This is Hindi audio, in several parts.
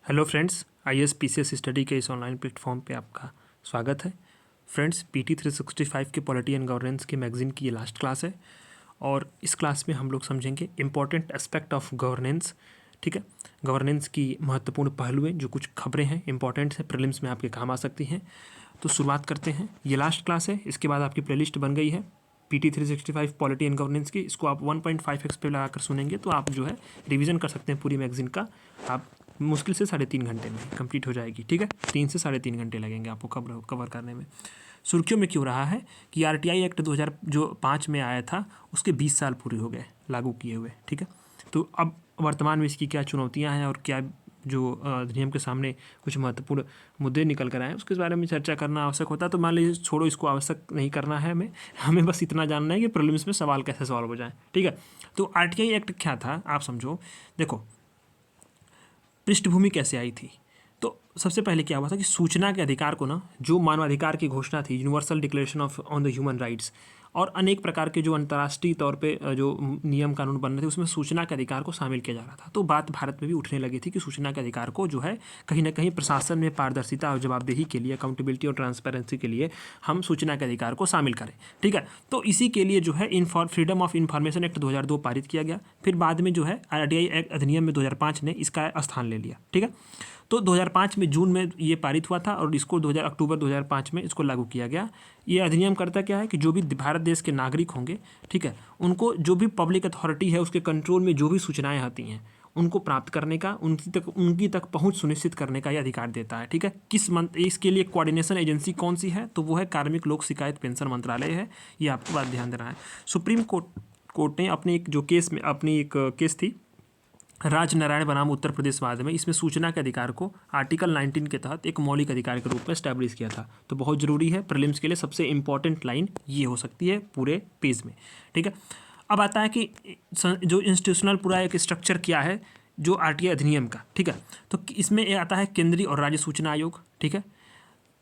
Hello friends, IAS PCS study के इस ऑनलाइन प्लेटफॉर्म पे आपका स्वागत है। फ्रेंड्स, पीटी 365 के पॉलिटी एंड गवर्नेंस के मैगजीन की ये लास्ट क्लास है और इस क्लास में हम लोग समझेंगे इम्पॉर्टेंट एस्पेक्ट ऑफ गवर्नेंस। ठीक है, गवर्नेंस की महत्वपूर्ण पहलुएं, जो कुछ खबरें हैं इंपॉर्टेंट है, प्रीलिम्स में आपके काम आ सकती हैं। तो शुरुआत करते हैं। ये लास्ट क्लास है, इसके बाद आपकी प्लेलिस्ट बन गई है पीटी 365 पॉलिटी एंड गवर्नेंस की। इसको आप 1.5x पे लगाकर सुनेंगे तो आप जो है रिवीजन कर सकते हैं पूरी मैगजीन का। आप मुश्किल से 3.5 घंटे में कंप्लीट हो जाएगी। ठीक है, 3 से 3.5 घंटे लगेंगे आपको कवर करने में। सुर्खियों में क्यों रहा है कि आरटीआई एक्ट 2005 में आया था, उसके 20 साल पूरे हो गए लागू किए हुए। ठीक है, तो अब वर्तमान में इसकी क्या चुनौतियां हैं और क्या जो अधिनियम के सामने कुछ महत्वपूर्ण मुद्दे निकल कर आए उसके बारे में चर्चा करना आवश्यक होता है। तो मान लीजिए छोड़ो, इसको आवश्यक नहीं करना है, हमें बस इतना जानना है कि प्रीलिम्स में सवाल कैसे सॉल्व हो जाए। ठीक है, तो आरटीआई एक्ट क्या था आप समझो। देखो, पृष्ठभूमि कैसे आई थी। तो सबसे पहले क्या हुआ था कि सूचना के अधिकार को ना, जो मानवाधिकार की घोषणा थी, universal declaration of on the human rights, और अनेक प्रकार के जो अंतर्राष्ट्रीय तौर पे जो नियम कानून बन रहे थे, उसमें सूचना के अधिकार को शामिल किया जा रहा था। तो बात भारत में भी उठने लगी थी कि सूचना के अधिकार को जो है कहीं ना कहीं प्रशासन में पारदर्शिता और जवाबदेही के लिए, अकाउंटेबिलिटी और ट्रांसपेरेंसी के लिए हम सूचना के अधिकार को शामिल करें। ठीक है, तो इसी के लिए जो है फ्रीडम ऑफ इंफॉर्मेशन एक्ट 2002 पारित किया गया। फिर बाद में जो है आरटीआई एक्ट अधिनियम में 2005 ने इसका स्थान ले लिया। ठीक है, तो 2005 में जून में ये पारित हुआ था और इसको अक्टूबर 2005 में इसको लागू किया गया। ये अधिनियम करता क्या है कि जो भी भारत देश के नागरिक होंगे, ठीक है, उनको जो भी पब्लिक अथॉरिटी है उसके कंट्रोल में जो भी सूचनाएं आती हैं उनको प्राप्त करने का, उनकी तक पहुंच सुनिश्चित करने का ये अधिकार देता है। ठीक है, इसके लिए कोऑर्डिनेशन एजेंसी कौन सी है, तो वो है कार्मिक लोक शिकायत पेंशन मंत्रालय है। ये आपको बात ध्यान देना है। सुप्रीम कोर्ट ने अपने एक जो केस में, अपनी एक केस थी राजनारायण बनाम उत्तर प्रदेश वाद में, इसमें सूचना के अधिकार को आर्टिकल 19 के तहत एक मौलिक अधिकार के रूप में स्टैब्लिश किया था। तो बहुत जरूरी है, प्रीलिम्स के लिए सबसे इंपॉर्टेंट लाइन ये हो सकती है पूरे पेज में। ठीक है, अब आता है कि जो इंस्टीट्यूशनल पूरा एक स्ट्रक्चर क्या है जो आरटीआई अधिनियम का। ठीक है, तो इसमें आता है केंद्रीय और राज्य सूचना आयोग। ठीक है,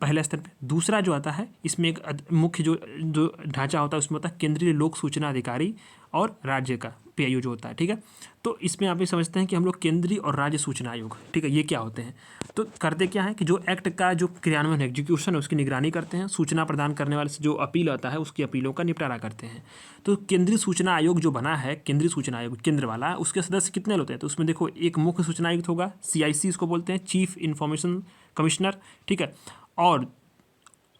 पहले स्तर पे। दूसरा जो आता है, इसमें एक मुख्य जो ढांचा होता है उसमें होता है केंद्रीय लोक सूचना अधिकारी और राज्य का पीआईओ जो होता है। ठीक है, तो इसमें आप ये समझते हैं कि हम लोग केंद्रीय और राज्य सूचना आयोग, ठीक है, ये क्या होते हैं। तो करते क्या है कि जो एक्ट का जो क्रियान्वयन एग्जीक्यूशन है उसकी निगरानी करते हैं, सूचना प्रदान करने वाले से जो अपील आता है उसकी अपीलों का निपटारा करते हैं। तो केंद्रीय सूचना आयोग जो बना है, केंद्रीय सूचना आयोग केंद्र वाला, उसके सदस्य कितने होते हैं, तो उसमें देखो एक मुख्य सूचना आयुक्त होगा, CIC इसको बोलते हैं, चीफ इंफॉर्मेशन कमिश्नर। ठीक है, और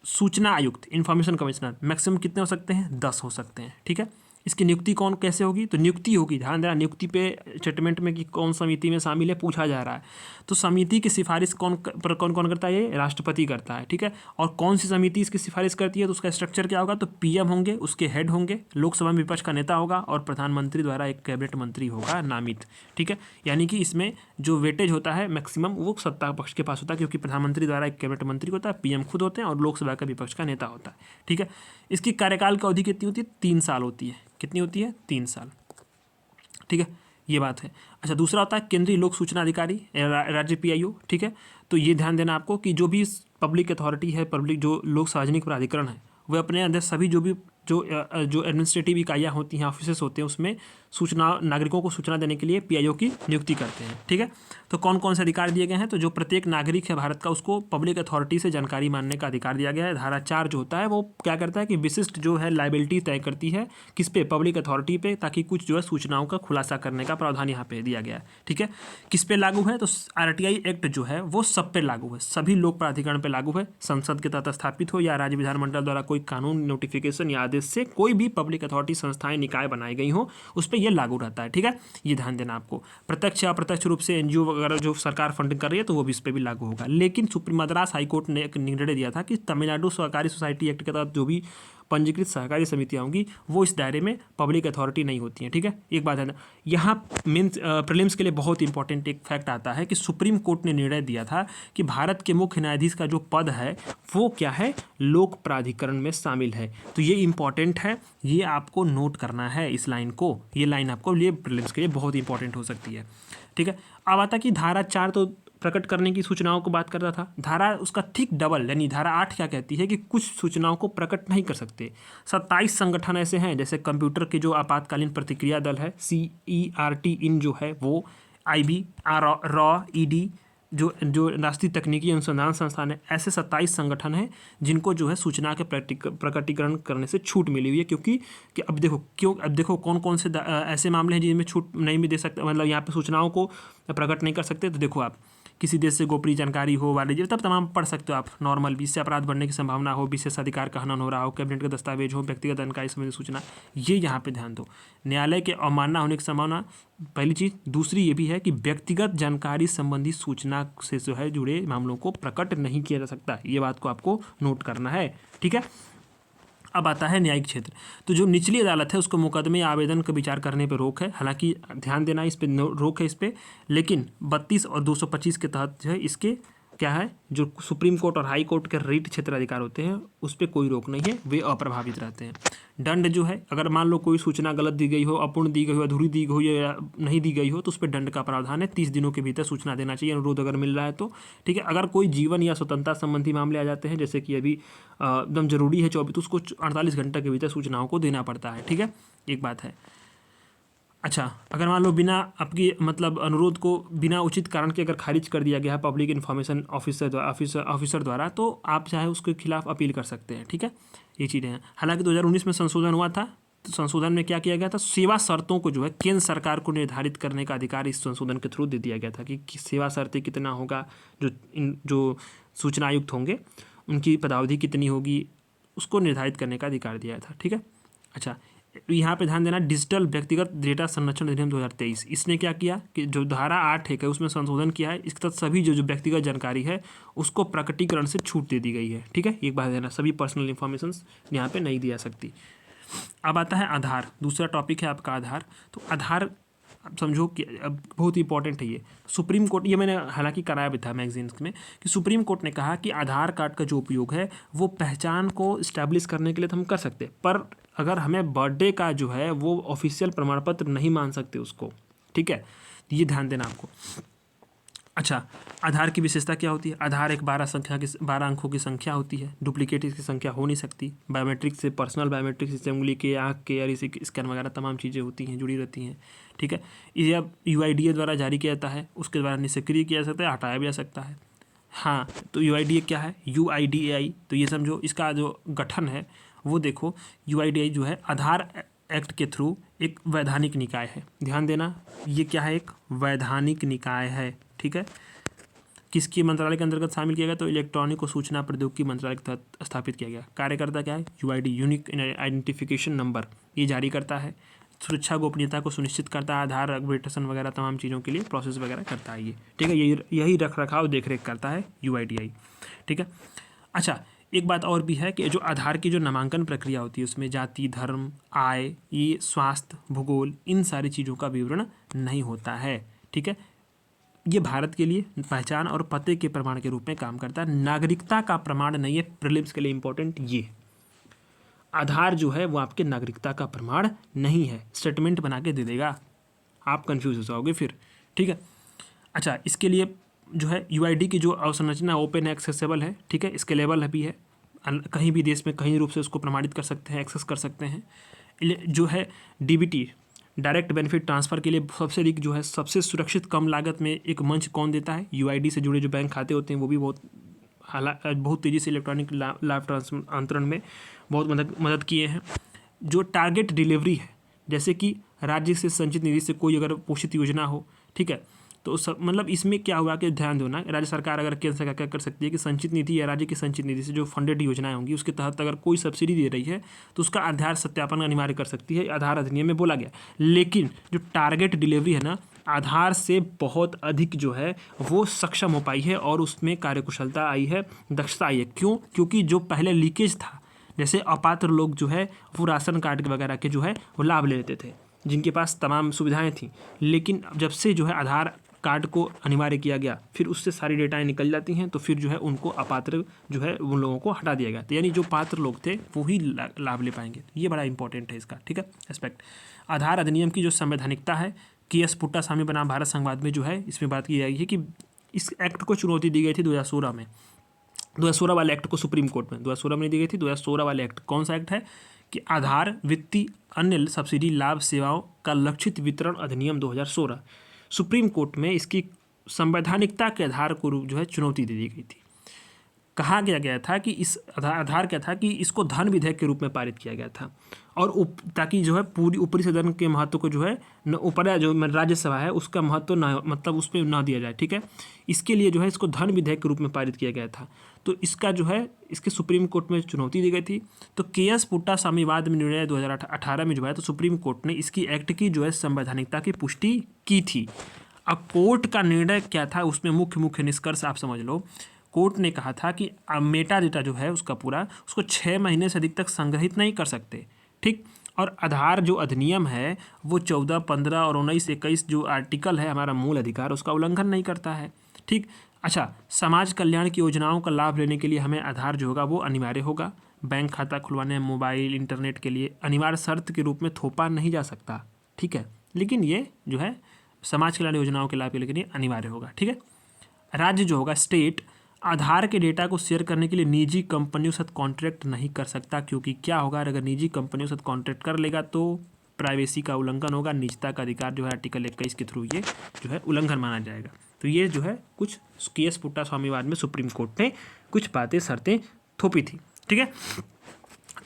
सूचना आयुक्त, इंफॉर्मेशन कमिश्नर, मैक्सिमम कितने हो सकते हैं, 10 हो सकते हैं। ठीक है, इसकी नियुक्ति कौन कैसे होगी, तो नियुक्ति होगी, ध्यान देना, नियुक्ति पे स्टेटमेंट में कि कौन समिति में शामिल है पूछा जा रहा है। तो समिति की सिफारिश कौन करता है, ये राष्ट्रपति करता है। ठीक है, और कौन सी समिति इसकी सिफारिश करती है, तो उसका स्ट्रक्चर क्या होगा, तो PM होंगे, उसके हेड होंगे, लोकसभा में विपक्ष का नेता होगा और प्रधानमंत्री द्वारा एक कैबिनेट मंत्री होगा नामित। ठीक है, यानी कि इसमें जो वेटेज होता है मैक्सिमम वो सत्ता पक्ष के पास होता है, क्योंकि प्रधानमंत्री द्वारा एक कैबिनेट मंत्री होता है, PM खुद होते हैं और लोकसभा का विपक्ष का नेता होता है। ठीक है, इसकी कार्यकाल की अवधि कितनी होती है, 3 साल होती है। कितनी होती है, 3 साल। ठीक है, ये बात है। अच्छा, दूसरा होता है केंद्रीय लोक सूचना अधिकारी, राज्य PIO। ठीक है, तो ये ध्यान देना आपको कि जो भी पब्लिक अथॉरिटी है, पब्लिक जो लोक सार्वजनिक प्राधिकरण है, वह अपने अंदर सभी जो एडमिनिस्ट्रेटिव इकाइयाँ होती हैं, ऑफिसेस होते हैं, उसमें सूचना, नागरिकों को सूचना देने के लिए PIO की नियुक्ति करते हैं। ठीक है, तो कौन कौन से अधिकार दिए गए हैं, तो जो प्रत्येक नागरिक है भारत का, उसको पब्लिक अथॉरिटी से जानकारी मानने का अधिकार दिया गया है। धारा 4 जो होता है वो क्या करता है कि विशिष्ट जो है लायबिलिटी तय करती है किस पे, पब्लिक अथॉरिटी पे, ताकि कुछ जो है सूचनाओं का खुलासा करने का प्रावधान यहाँ पे दिया गया है। ठीक है, किस पे लागू है, तो आरटीआई एक्ट जो है वो सब पे लागू है, सभी लोक प्राधिकरण पे लागू है। संसद के तहत स्थापित हो या राज्य विधानमंडल द्वारा कोई कानून, नोटिफिकेशन या आदेश से कोई भी पब्लिक अथॉरिटी, संस्थाएं, निकाय बनाई गई हो, उस पर यह लागू रहता है। ठीक है, ये ध्यान देना आपको। प्रत्यक्ष या अप्रत्यक्ष रूप से NGO वगैरह जो सरकार फंडिंग कर रही है तो वो भी इस पर भी लागू होगा। लेकिन सुप्रीम मद्रास हाईकोर्ट ने एक निर्णय दिया था कि तमिलनाडु सहकारी सोसाइटी एक्ट के तहत जो भी पंजीकृत सहकारी समितियाँ होंगी वो इस दायरे में पब्लिक अथॉरिटी नहीं होती हैं। ठीक है, एक बात है ना, यहाँ मेंस प्रीलिम्स के लिए बहुत इंपॉर्टेंट एक फैक्ट आता है कि सुप्रीम कोर्ट ने निर्णय दिया था कि भारत के मुख्य न्यायाधीश का जो पद है वो क्या है, लोक प्राधिकरण में शामिल है। तो ये इंपॉर्टेंट है, ये आपको नोट करना है इस लाइन को, ये लाइन आपको लिए प्रीलिम्स के लिए बहुत इंपॉर्टेंट हो सकती है। ठीक है, अब आता कि धारा 4 तो प्रकट करने की सूचनाओं को बात करता था, धारा उसका ठीक डबल यानी धारा 8 क्या कहती है कि कुछ सूचनाओं को प्रकट नहीं कर सकते। 27 संगठन ऐसे हैं, जैसे कंप्यूटर के जो आपातकालीन प्रतिक्रिया दल है, CERT इन जो है वो, IB, रॉ, ED, जो जो राष्ट्रीय तकनीकी अनुसंधान संस्थान है, ऐसे 27 संगठन हैं जिनको जो है सूचना के प्रकटीकरण करने से छूट मिली हुई है। क्योंकि कि अब देखो कौन कौन से ऐसे मामले हैं जिनमें छूट नहीं भी दे सकते, मतलब यहाँ पे सूचनाओं को प्रकट नहीं कर सकते। तो देखो आप किसी देश से गोपनीय जानकारी हो, वाणिज्य, तब तमाम पढ़ सकते हो आप नॉर्मल भी, इससे अपराध बढ़ने की संभावना हो, विशेषाधिकार का हनन हो रहा हो, कैबिनेट का दस्तावेज हो, व्यक्तिगत जानकारी संबंधी सूचना, ये यहाँ पे ध्यान दो। न्यायालय के अवमानना होने की संभावना, पहली चीज़। दूसरी ये भी है कि व्यक्तिगत जानकारी संबंधी सूचना से जो है जुड़े मामलों को प्रकट नहीं किया जा सकता, ये बात को आपको नोट करना है, ठीक है। अब आता है न्यायिक क्षेत्र। तो जो निचली अदालत है उसको मुकदमे या आवेदन का विचार करने पर रोक है, हालांकि ध्यान देना इस पर रोक है इस पर, लेकिन 32 और 225 के तहत जो है इसके क्या है, जो सुप्रीम कोर्ट और हाई कोर्ट के रीट क्षेत्राधिकार होते हैं उस पर कोई रोक नहीं है, वे अप्रभावित रहते हैं। दंड जो है, अगर मान लो कोई सूचना गलत दी गई हो, अपूर्ण दी गई हो, अधूरी दी गई हो या नहीं दी गई हो, तो उस पर दंड का प्रावधान है। 30 दिनों के भीतर सूचना देना चाहिए, अनुरोध अगर मिल रहा है तो, ठीक है। अगर कोई जीवन या स्वतंत्रता संबंधी मामले आ जाते हैं, जैसे कि अभी एकदम जरूरी है 24, तो उसको 48 घंटे के भीतर सूचनाओं को देना पड़ता है, ठीक है, एक बात है। अच्छा, अगर मान लो बिना आपकी मतलब अनुरोध को बिना उचित कारण के अगर खारिज कर दिया गया है पब्लिक इन्फॉर्मेशन ऑफिसर द्वारा, तो आप चाहे उसके खिलाफ अपील कर सकते हैं, ठीक है, ये चीज़ें हैं। हालांकि 2019 में संशोधन हुआ था, तो संशोधन में क्या किया गया था, सेवा शर्तों को जो है केंद्र सरकार को निर्धारित करने का अधिकार इस संशोधन के थ्रू दे दिया गया था कि सेवा शर्तें कितना होगा, जो सूचना आयुक्त होंगे उनकी पदावधि कितनी होगी, उसको निर्धारित करने का अधिकार दिया था, ठीक है। अच्छा, यहाँ पे ध्यान देना, डिजिटल व्यक्तिगत डेटा संरक्षण अधिनियम 2023, इसने क्या किया कि जो धारा 8 है उसमें संशोधन किया है, इसके तहत सभी जो व्यक्तिगत जानकारी है उसको प्रकटीकरण से छूट दे दी गई है, ठीक है, एक बात देना, सभी पर्सनल इन्फॉर्मेशन यहाँ पे नहीं दी जा सकती। अब आता है आधार, दूसरा टॉपिक है आपका आधार। तो आधार अब समझो कि अब बहुत इंपॉर्टेंट है ये। सुप्रीम कोर्ट, ये मैंने हालांकि कराया भी था मैगजीन्स में, कि सुप्रीम कोर्ट ने कहा कि आधार कार्ड का जो उपयोग है वो पहचान को इस्टेब्लिश करने के लिए तो हम कर सकते हैं, पर अगर हमें बर्थडे का जो है वो ऑफिशियल प्रमाण पत्र नहीं मान सकते उसको, ठीक है, ये ध्यान देना आपको। अच्छा, आधार की विशेषता क्या होती है, आधार एक 12 अंकों की संख्या होती है, डुप्लीकेट इसकी संख्या हो नहीं सकती। बायोमेट्रिक से, पर्सनल बायोमेट्रिक से उंगली के, आँख के या इसी स्कैन वगैरह तमाम चीज़ें होती हैं, जुड़ी रहती हैं, ठीक है। ये अब UIDA द्वारा जारी किया जाता है, उसके द्वारा निष्क्रिय किया जा सकता है, हटाया भी जा सकता है। हाँ, तो UIDA क्या है, UIDAI, तो ये समझो इसका जो गठन है वो देखो, UIDAI जो है आधार एक्ट के थ्रू एक वैधानिक निकाय है, ध्यान देना, ये क्या है, एक वैधानिक निकाय है, ठीक है। किसकी मंत्रालय के अंतर्गत शामिल किया गया, तो इलेक्ट्रॉनिक और सूचना प्रौद्योगिकी मंत्रालय के तहत स्थापित किया गया। कार्यकर्ता क्या है, UID, यूनिक आइडेंटिफिकेशन नंबर, ये जारी करता है। सुरक्षा गोपनीयता को सुनिश्चित करता है, आधार अपडेटेशन वगैरह तमाम चीज़ों के लिए प्रोसेस वगैरह करता है ये, ठीक है, यही रख रखाव देख रेख करता है UIDAI, ठीक है। अच्छा, एक बात और भी है कि जो आधार की जो नामांकन प्रक्रिया होती है उसमें जाति, धर्म, आय, ये स्वास्थ्य, भूगोल, इन सारी चीज़ों का विवरण नहीं होता है, ठीक है। ये भारत के लिए पहचान और पते के प्रमाण के रूप में काम करता है, नागरिकता का प्रमाण नहीं है। प्रीलिम्स के लिए इंपॉर्टेंट ये आधार जो है वो आपके नागरिकता का प्रमाण नहीं है, स्टेटमेंट बना के दे देगा, आप कंफ्यूज हो जाओगे फिर, ठीक है। अच्छा, इसके लिए जो है UID की जो अवसंरचना ओपन एक्सेसिबल है, ठीक है, स्केलेबल भी है, कहीं भी देश में कहीं रूप से उसको प्रमाणित कर सकते हैं, एक्सेस कर सकते हैं। जो है DBT, डायरेक्ट बेनिफिट ट्रांसफ़र के लिए सबसे अधिक जो है सबसे सुरक्षित कम लागत में एक मंच कौन देता है, UID से जुड़े जो बैंक खाते होते हैं वो भी बहुत तेज़ी से इलेक्ट्रॉनिक लाभ अंतरण में बहुत मदद किए हैं। जो टारगेट डिलीवरी है, जैसे कि राज्य से संचित निधि से कोई अगर पोषित योजना हो, ठीक है, तो सब मतलब इसमें क्या हुआ कि ध्यान देना, राज्य सरकार अगर केंद्र सरकार क्या कर सकती है कि संचित निधि या राज्य की संचित निधि से जो फंडेड योजनाएं होंगी उसके तहत अगर कोई सब्सिडी दे रही है तो उसका आधार सत्यापन अनिवार्य कर सकती है, आधार अधिनियम में बोला गया। लेकिन जो टारगेट डिलीवरी है ना, आधार से बहुत अधिक जो है वो सक्षम हो पाई है और उसमें कार्यकुशलता आई है, दक्षता आई है। क्यों? क्योंकि जो पहले लीकेज था, जैसे अपात्र लोग जो है वो राशन कार्ड वगैरह के जो है वो लाभ ले लेते थे जिनके पास तमाम सुविधाएं थी, लेकिन जब से जो है आधार कार्ड को अनिवार्य किया गया फिर उससे सारी डेटाएं निकल जाती हैं, तो फिर जो है उनको अपात्र जो है उन लोगों को हटा दिया गया, तो यानी जो पात्र लोग थे वो ही लाभ ले पाएंगे। ये बड़ा इंपॉर्टेंट है इसका, ठीक है, एस्पेक्ट। आधार अधिनियम की जो संवैधानिकता है, KS पुट्टासामी बनाम भारत संघवाद में जो है इसमें बात की गई है कि इस एक्ट को चुनौती दी गई थी 2016 में, 2016 वाले एक्ट को सुप्रीम कोर्ट में 2016 में दी गई थी। 2016 वाले एक्ट कौन सा एक्ट है कि आधार वित्तीय अन्य सब्सिडी लाभ सेवाओं का लक्षित वितरण अधिनियम 2016। सुप्रीम कोर्ट में इसकी संवैधानिकता के आधार को जो है चुनौती दे दी गई थी। कहा गया था कि इस आधार क्या था कि इसको धन विधेयक के रूप में पारित किया गया था, और ताकि जो है पूरी ऊपरी सदन के महत्व को जो है ऊपर जो राज्यसभा है उसका महत्व ना, मतलब उस पर ना दिया जाए, ठीक है। इसके लिए जो है इसको धन विधेयक के रूप में पारित किया गया था। तो इसका जो है इसके सुप्रीम कोर्ट में चुनौती दी गई थी। तो के.एस. पुट्टासामीवाद में निर्णय 2018 में जो है तो सुप्रीम कोर्ट ने इसकी एक्ट की जो है संवैधानिकता की पुष्टि की थी। अब कोर्ट का निर्णय क्या था, उसमें मुख्य निष्कर्ष आप समझ लो। कोर्ट ने कहा था कि मेटा डेटा जो है उसका पूरा उसको 6 महीने से अधिक तक संग्रहित नहीं कर सकते, ठीक। और आधार जो अधिनियम है वो 14, 15 और 19, 21 जो आर्टिकल है हमारा मूल अधिकार उसका उल्लंघन नहीं करता है, ठीक। अच्छा, समाज कल्याण की योजनाओं का लाभ लेने के लिए हमें आधार जो होगा वो अनिवार्य होगा। बैंक खाता खुलवाने, मोबाइल, इंटरनेट के लिए अनिवार्य शर्त के रूप में थोपा नहीं जा सकता, ठीक है। लेकिन ये जो है समाज कल्याण योजनाओं के लाभ के लिए अनिवार्य होगा, ठीक है। राज्य जो होगा स्टेट आधार के डेटा को शेयर करने के लिए निजी कंपनियों के साथ कॉन्ट्रैक्ट नहीं कर सकता, क्योंकि क्या होगा, अगर निजी कंपनियों के साथ कॉन्ट्रैक्ट कर लेगा तो प्राइवेसी का उल्लंघन होगा, निजता का अधिकार जो है आर्टिकल 21 के थ्रू ये जो है उल्लंघन माना जाएगा। तो ये जो है कुछ के.एस. पुट्टास्वामीवाद में सुप्रीम कोर्ट ने कुछ बातें शर्तें थोपी थी, ठीक है।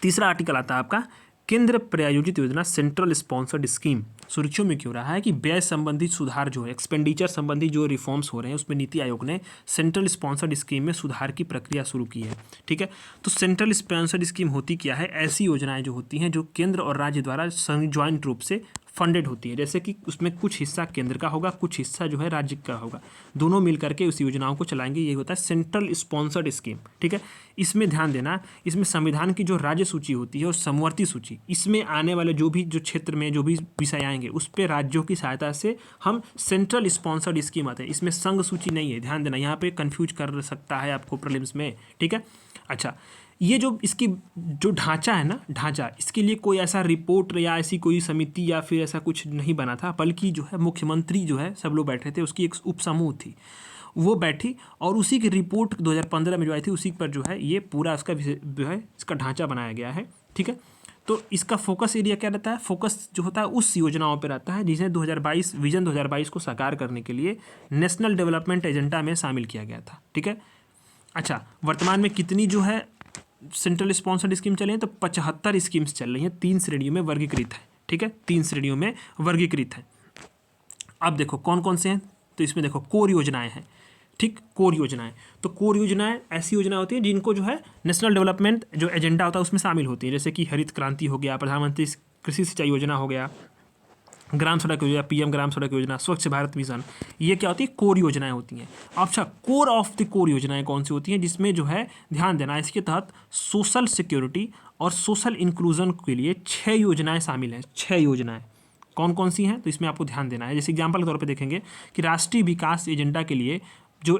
तीसरा आर्टिकल आता है आपका केंद्र प्रायोजित योजना, सेंट्रल स्पॉन्सर्ड स्कीम। सुर्खियों में क्यों रहा है कि व्यय संबंधी सुधार जो है, एक्सपेंडिचर संबंधी जो रिफॉर्म्स हो रहे हैं उसमें नीति आयोग ने सेंट्रल स्पॉन्सर्ड स्कीम में सुधार की प्रक्रिया शुरू की है, ठीक है। तो सेंट्रल स्पॉन्सर्ड स्कीम होती क्या है, ऐसी योजनाएं जो होती हैं जो केंद्र और राज्य द्वारा ज्वाइंट रूप से फंडेड होती है, जैसे कि उसमें कुछ हिस्सा केंद्र का होगा, कुछ हिस्सा जो है राज्य का होगा, दोनों मिल करके उस योजनाओं को चलाएंगे। ये होता है सेंट्रल स्पॉन्सर्ड स्कीम, ठीक है। इसमें ध्यान देना, इसमें संविधान की जो राज्य सूची होती है और समवर्ती सूची, इसमें आने वाले जो भी जो क्षेत्र में जो भी विषय आएंगे उस पर राज्यों की सहायता से हम सेंट्रल स्पॉन्सर्ड स्कीम आते हैं। इसमें संघ सूची नहीं है, ध्यान देना, यहाँ पे कंफ्यूज कर सकता है आपको प्रीलिम्स में, ठीक है। अच्छा, ये जो इसकी जो ढांचा है ना, ढांचा, इसके लिए कोई ऐसा रिपोर्ट या ऐसी कोई समिति या फिर ऐसा कुछ नहीं बना था, बल्कि जो है मुख्यमंत्री जो है सब लोग बैठे थे, उसकी एक उपसमूह थी, वो बैठी और उसी की रिपोर्ट 2015 में जो आई थी उसी पर जो है ये पूरा इसका जो है इसका ढांचा बनाया गया है, ठीक है। तो इसका फोकस एरिया क्या रहता है, फोकस जो होता है उस योजनाओं पर रहता है जिसे 2022 विजन 2022 को साकार करने के लिए नेशनल डेवलपमेंट एजेंडा में शामिल किया गया था, ठीक है। अच्छा, वर्तमान में कितनी जो है सेंट्रल स्पॉन्सर्ड स्कीम चले हैं, तो 75 स्कीम्स चल रही हैं, 3 श्रेणियों में वर्गीकृत है, ठीक है, 3 श्रेणियों में वर्गीकृत है। अब देखो कौन कौन से हैं, तो इसमें देखो कोर योजनाएं हैं, ठीक, कोर योजनाएं। तो कोर योजनाएं ऐसी योजना होती है जिनको जो है नेशनल डेवलपमेंट जो एजेंडा होता है उसमें शामिल होती है, जैसे कि हरित क्रांति हो गया, प्रधानमंत्री कृषि सिंचाई योजना हो गया, ग्राम सड़क योजना, पीएम ग्राम सड़क योजना, स्वच्छ भारत मिशन, ये क्या होती है, कोर योजनाएं होती हैं। अच्छा, कोर ऑफ द कोर योजनाएं कौन सी होती हैं, जिसमें जो है ध्यान देना, इसके तहत सोशल सिक्योरिटी और सोशल इंक्लूजन के लिए 6 योजनाएं शामिल हैं। 6 योजनाएं कौन कौन सी हैं, तो इसमें आपको ध्यान देना है। जैसे एग्जाम्पल के तौर पर देखेंगे कि राष्ट्रीय विकास एजेंडा के लिए जो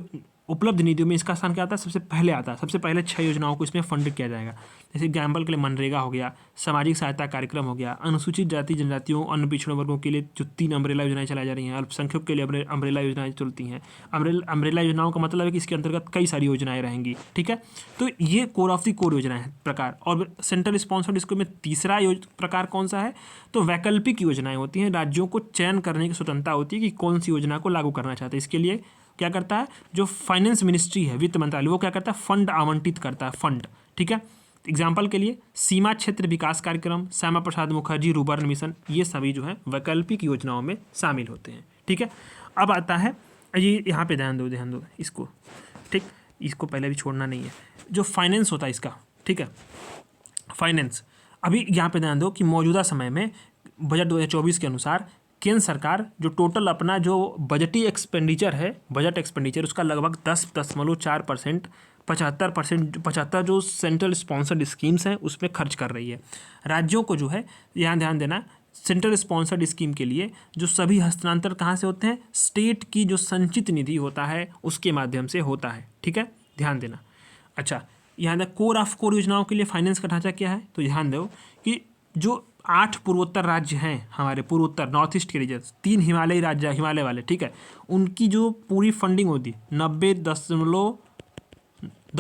उपलब्ध निधियों में इसका स्थान क्या आता है, सबसे पहले आता है, सबसे पहले 6 योजनाओं को इसमें फंड किया जाएगा। जैसे एग्जाम्पल के लिए मनरेगा हो गया, सामाजिक सहायता कार्यक्रम हो गया, अनुसूचित जाति जनजातियों अन्य पिछड़े वर्गों के लिए जो 3 अम्ब्रेला योजनाएं चलाई जा रही हैं, अल्पसंख्यक के लिए अम्ब्रेला योजनाएं चलती हैं। अम्ब्रेला योजनाओं का मतलब है कि इसके अंतर्गत कई सारी योजनाएं रहेंगी, ठीक है। तो ये कोर ऑफ दी कोर योजनाएं हैं प्रकार। और सेंट्रल स्पॉन्सर्ड स्कीम में तीसरा प्रकार कौन सा है, तो वैकल्पिक योजनाएं होती हैं। राज्यों को चयन करने की स्वतंत्रता होती है कि कौन सी योजना को लागू करना चाहते हैं। इसके लिए क्या करता है, जो फाइनेंस मिनिस्ट्री है, वित्त मंत्रालय, वो क्या करता है, फंड आवंटित करता है, फंड, ठीक है। एग्जाम्पल के लिए सीमा क्षेत्र विकास कार्यक्रम, श्यामा प्रसाद मुखर्जी रूर्बन मिशन, ये सभी जो है वैकल्पिक योजनाओं में शामिल होते हैं, ठीक है। अब आता है ये, यहाँ पे ध्यान दो इसको, ठीक, इसको पहले भी छोड़ना नहीं है, जो फाइनेंस होता है इसका, ठीक है, फाइनेंस। अभी यहाँ पे ध्यान दो कि मौजूदा समय में बजट 2024 के अनुसार केंद्र सरकार जो टोटल अपना जो बजटीय एक्सपेंडिचर है, बजट एक्सपेंडिचर उसका लगभग 10.4%, 75% जो सेंट्रल स्पॉन्सर्ड स्कीम्स हैं उसमें खर्च कर रही है। राज्यों को जो है यहाँ ध्यान देना, सेंट्रल स्पॉन्सर्ड स्कीम के लिए जो सभी हस्तांतर कहाँ से होते हैं, स्टेट की जो संचित निधि होता है उसके माध्यम से होता है, ठीक है, ध्यान देना। अच्छा, यहाँ कोर ऑफ कोर योजनाओं के लिए फाइनेंस का ढांचा क्या है, तो ध्यान दो कि जो 8 पूर्वोत्तर राज्य हैं हमारे, पूर्वोत्तर नॉर्थ ईस्ट के रीजन, 3 हिमालयी राज्य, हिमालय वाले, ठीक है, उनकी जो पूरी फंडिंग होती है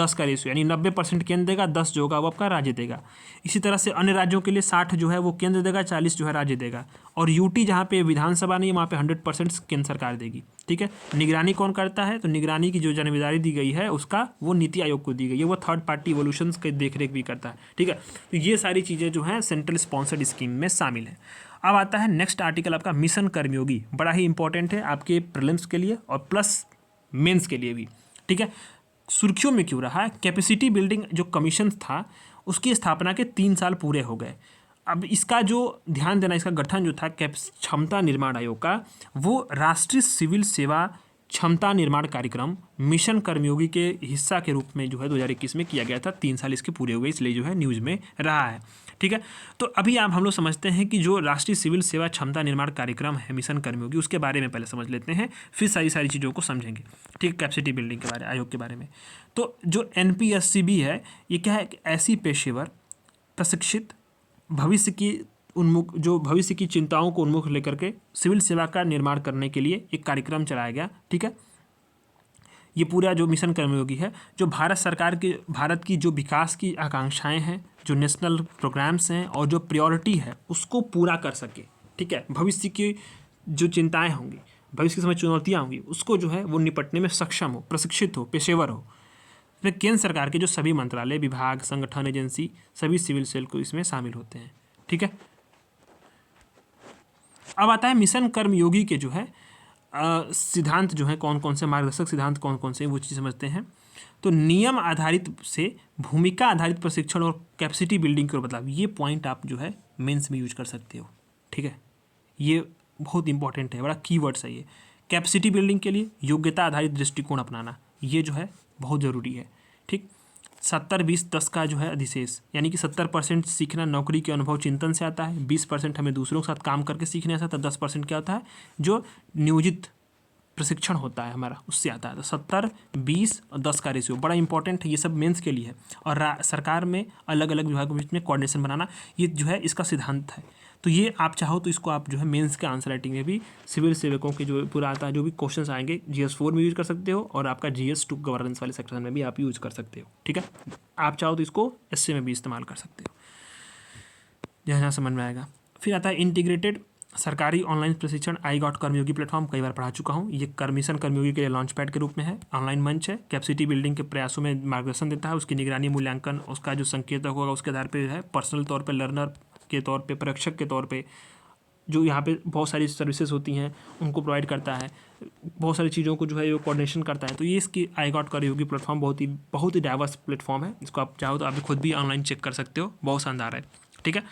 10 का रेशियो, यानी 90% केंद्र देगा, 10 जो होगा वो आपका राज्य देगा। इसी तरह से अन्य राज्यों के लिए 60 जो है वो केंद्र देगा, 40 जो है राज्य देगा। और यूटी जहाँ पे विधानसभा नहीं है वहाँ पे 100% केंद्र सरकार देगी। ठीक है, निगरानी कौन करता है? तो निगरानी की जो जिम्मेदारी दी गई है उसका वो नीति आयोग को दी गई है, वो थर्ड पार्टी इवोल्यूशंस की देखरेख भी करता है। ठीक है, तो ये सारी चीज़ें जो हैं सेंट्रल स्पॉन्सर्ड स्कीम में शामिल है। अब आता है नेक्स्ट आर्टिकल आपका मिशन कर्मयोगी, बड़ा ही इंपॉर्टेंट है आपके प्रीलिम्स के लिए और प्लस मेंस के लिए भी। ठीक है, सुर्खियों में क्यों रहा है? कैपेसिटी बिल्डिंग जो कमीशन था उसकी स्थापना के 3 साल पूरे हो गए। अब इसका जो ध्यान देना, इसका गठन जो था क्षमता निर्माण आयोग का, वो राष्ट्रीय सिविल सेवा क्षमता निर्माण कार्यक्रम मिशन कर्मयोगी के हिस्सा के रूप में जो है 2021 में किया गया था। 3 साल इसके पूरे हो गए, इसलिए जो है न्यूज़ में रहा है। ठीक है, तो अभी आप हम लोग समझते हैं कि जो राष्ट्रीय सिविल सेवा क्षमता निर्माण कार्यक्रम है मिशन कर्मयोगी, उसके बारे में पहले समझ लेते हैं, फिर सारी चीज़ों को समझेंगे। ठीक है, कैपेसिटी बिल्डिंग के बारे आयोग के बारे में। तो जो NPSCB है, ये क्या है? ऐसी पेशेवर प्रशिक्षित भविष्य की चिंताओं को उन्मुख लेकर के सिविल सेवा का निर्माण करने के लिए एक कार्यक्रम चलाया गया। ठीक है, ये पूरा जो मिशन कर्मयोगी है, जो भारत की जो विकास की आकांक्षाएं हैं, जो नेशनल प्रोग्राम्स हैं और जो प्रायोरिटी है उसको पूरा कर सके। ठीक है, भविष्य की जो चिंताएं होंगी, भविष्य के समय चुनौतियाँ होंगी, उसको जो है वो निपटने में सक्षम हो, प्रशिक्षित हो, पेशेवर हो। इसमें केंद्र सरकार के जो सभी मंत्रालय, विभाग, संगठन, एजेंसी, सभी सिविल सेल को इसमें शामिल होते हैं। ठीक है, अब आता है मिशन कर्मयोगी के जो है सिद्धांत जो है, कौन कौन से मार्गदर्शक सिद्धांत कौन कौन से, वो चीज़ समझते हैं। तो नियम आधारित से भूमिका आधारित प्रशिक्षण और कैपेसिटी बिल्डिंग की ओर बदलाव, ये पॉइंट आप जो है मेंस में यूज कर सकते हो। ठीक है, ये बहुत इंपॉर्टेंट है, बड़ा कीवर्ड्स है ये। कैपेसिटी बिल्डिंग के लिए योग्यता आधारित दृष्टिकोण अपनाना, ये जो है बहुत ज़रूरी है। ठीक, 70-20-10 का जो है अधिशेष, यानी कि 70% सीखना नौकरी के अनुभव चिंतन से आता है, 20% हमें दूसरों के साथ काम करके सीखने से आता है, 10% क्या होता है? जो नियोजित प्रशिक्षण होता है हमारा, उससे आता है। तो 70-20 और 10 का रेशियो बड़ा इंपॉर्टेंट है, ये सब मेंस के लिए है। और सरकार में अलग अलग विभागों के बीच में कोऑर्डिनेशन बनाना, ये जो है इसका सिद्धांत है। तो ये आप चाहो तो इसको आप जो है मेंस के आंसर राइटिंग में भी सिविल सेवकों के जो पूरा आता है, जो भी क्वेश्चंस आएंगे GS4 में यूज कर सकते हो, और आपका GS2 गवर्नेंस वाले सेक्शन में भी आप यूज कर सकते हो। ठीक है, आप चाहो तो इसको एसए में भी इस्तेमाल कर सकते हो, जहाँ समझ में आएगा। फिर आता है इंटीग्रेटेड सरकारी ऑनलाइन प्रशिक्षण आई.गॉट कर्मयोगी प्लेटफॉर्म, कई बार पढ़ा चुका हूँ। ये मिशन कर्मयोगी के लिए लॉन्च पैड के रूप में है, ऑनलाइन मंच है, कैपेसिटी बिल्डिंग के प्रयासों में मार्गदर्शन देता है, उसकी निगरानी, मूल्यांकन, उसका जो संकेतक होगा उसके आधार पर है, पर्सनल तौर पर लर्नर के तौर पे, परीक्षक के तौर पे जो यहाँ पे बहुत सारी सर्विसेज होती हैं उनको प्रोवाइड करता है, बहुत सारी चीज़ों को जो है वो कोऑर्डिनेशन करता है। तो ये इसकी आई.गॉट कर्मयोगी प्लेटफॉर्म बहुत ही डाइवर्स प्लेटफॉर्म है, इसको आप चाहो तो आप खुद भी ऑनलाइन चेक कर सकते हो, बहुत शानदार है। ठीक है,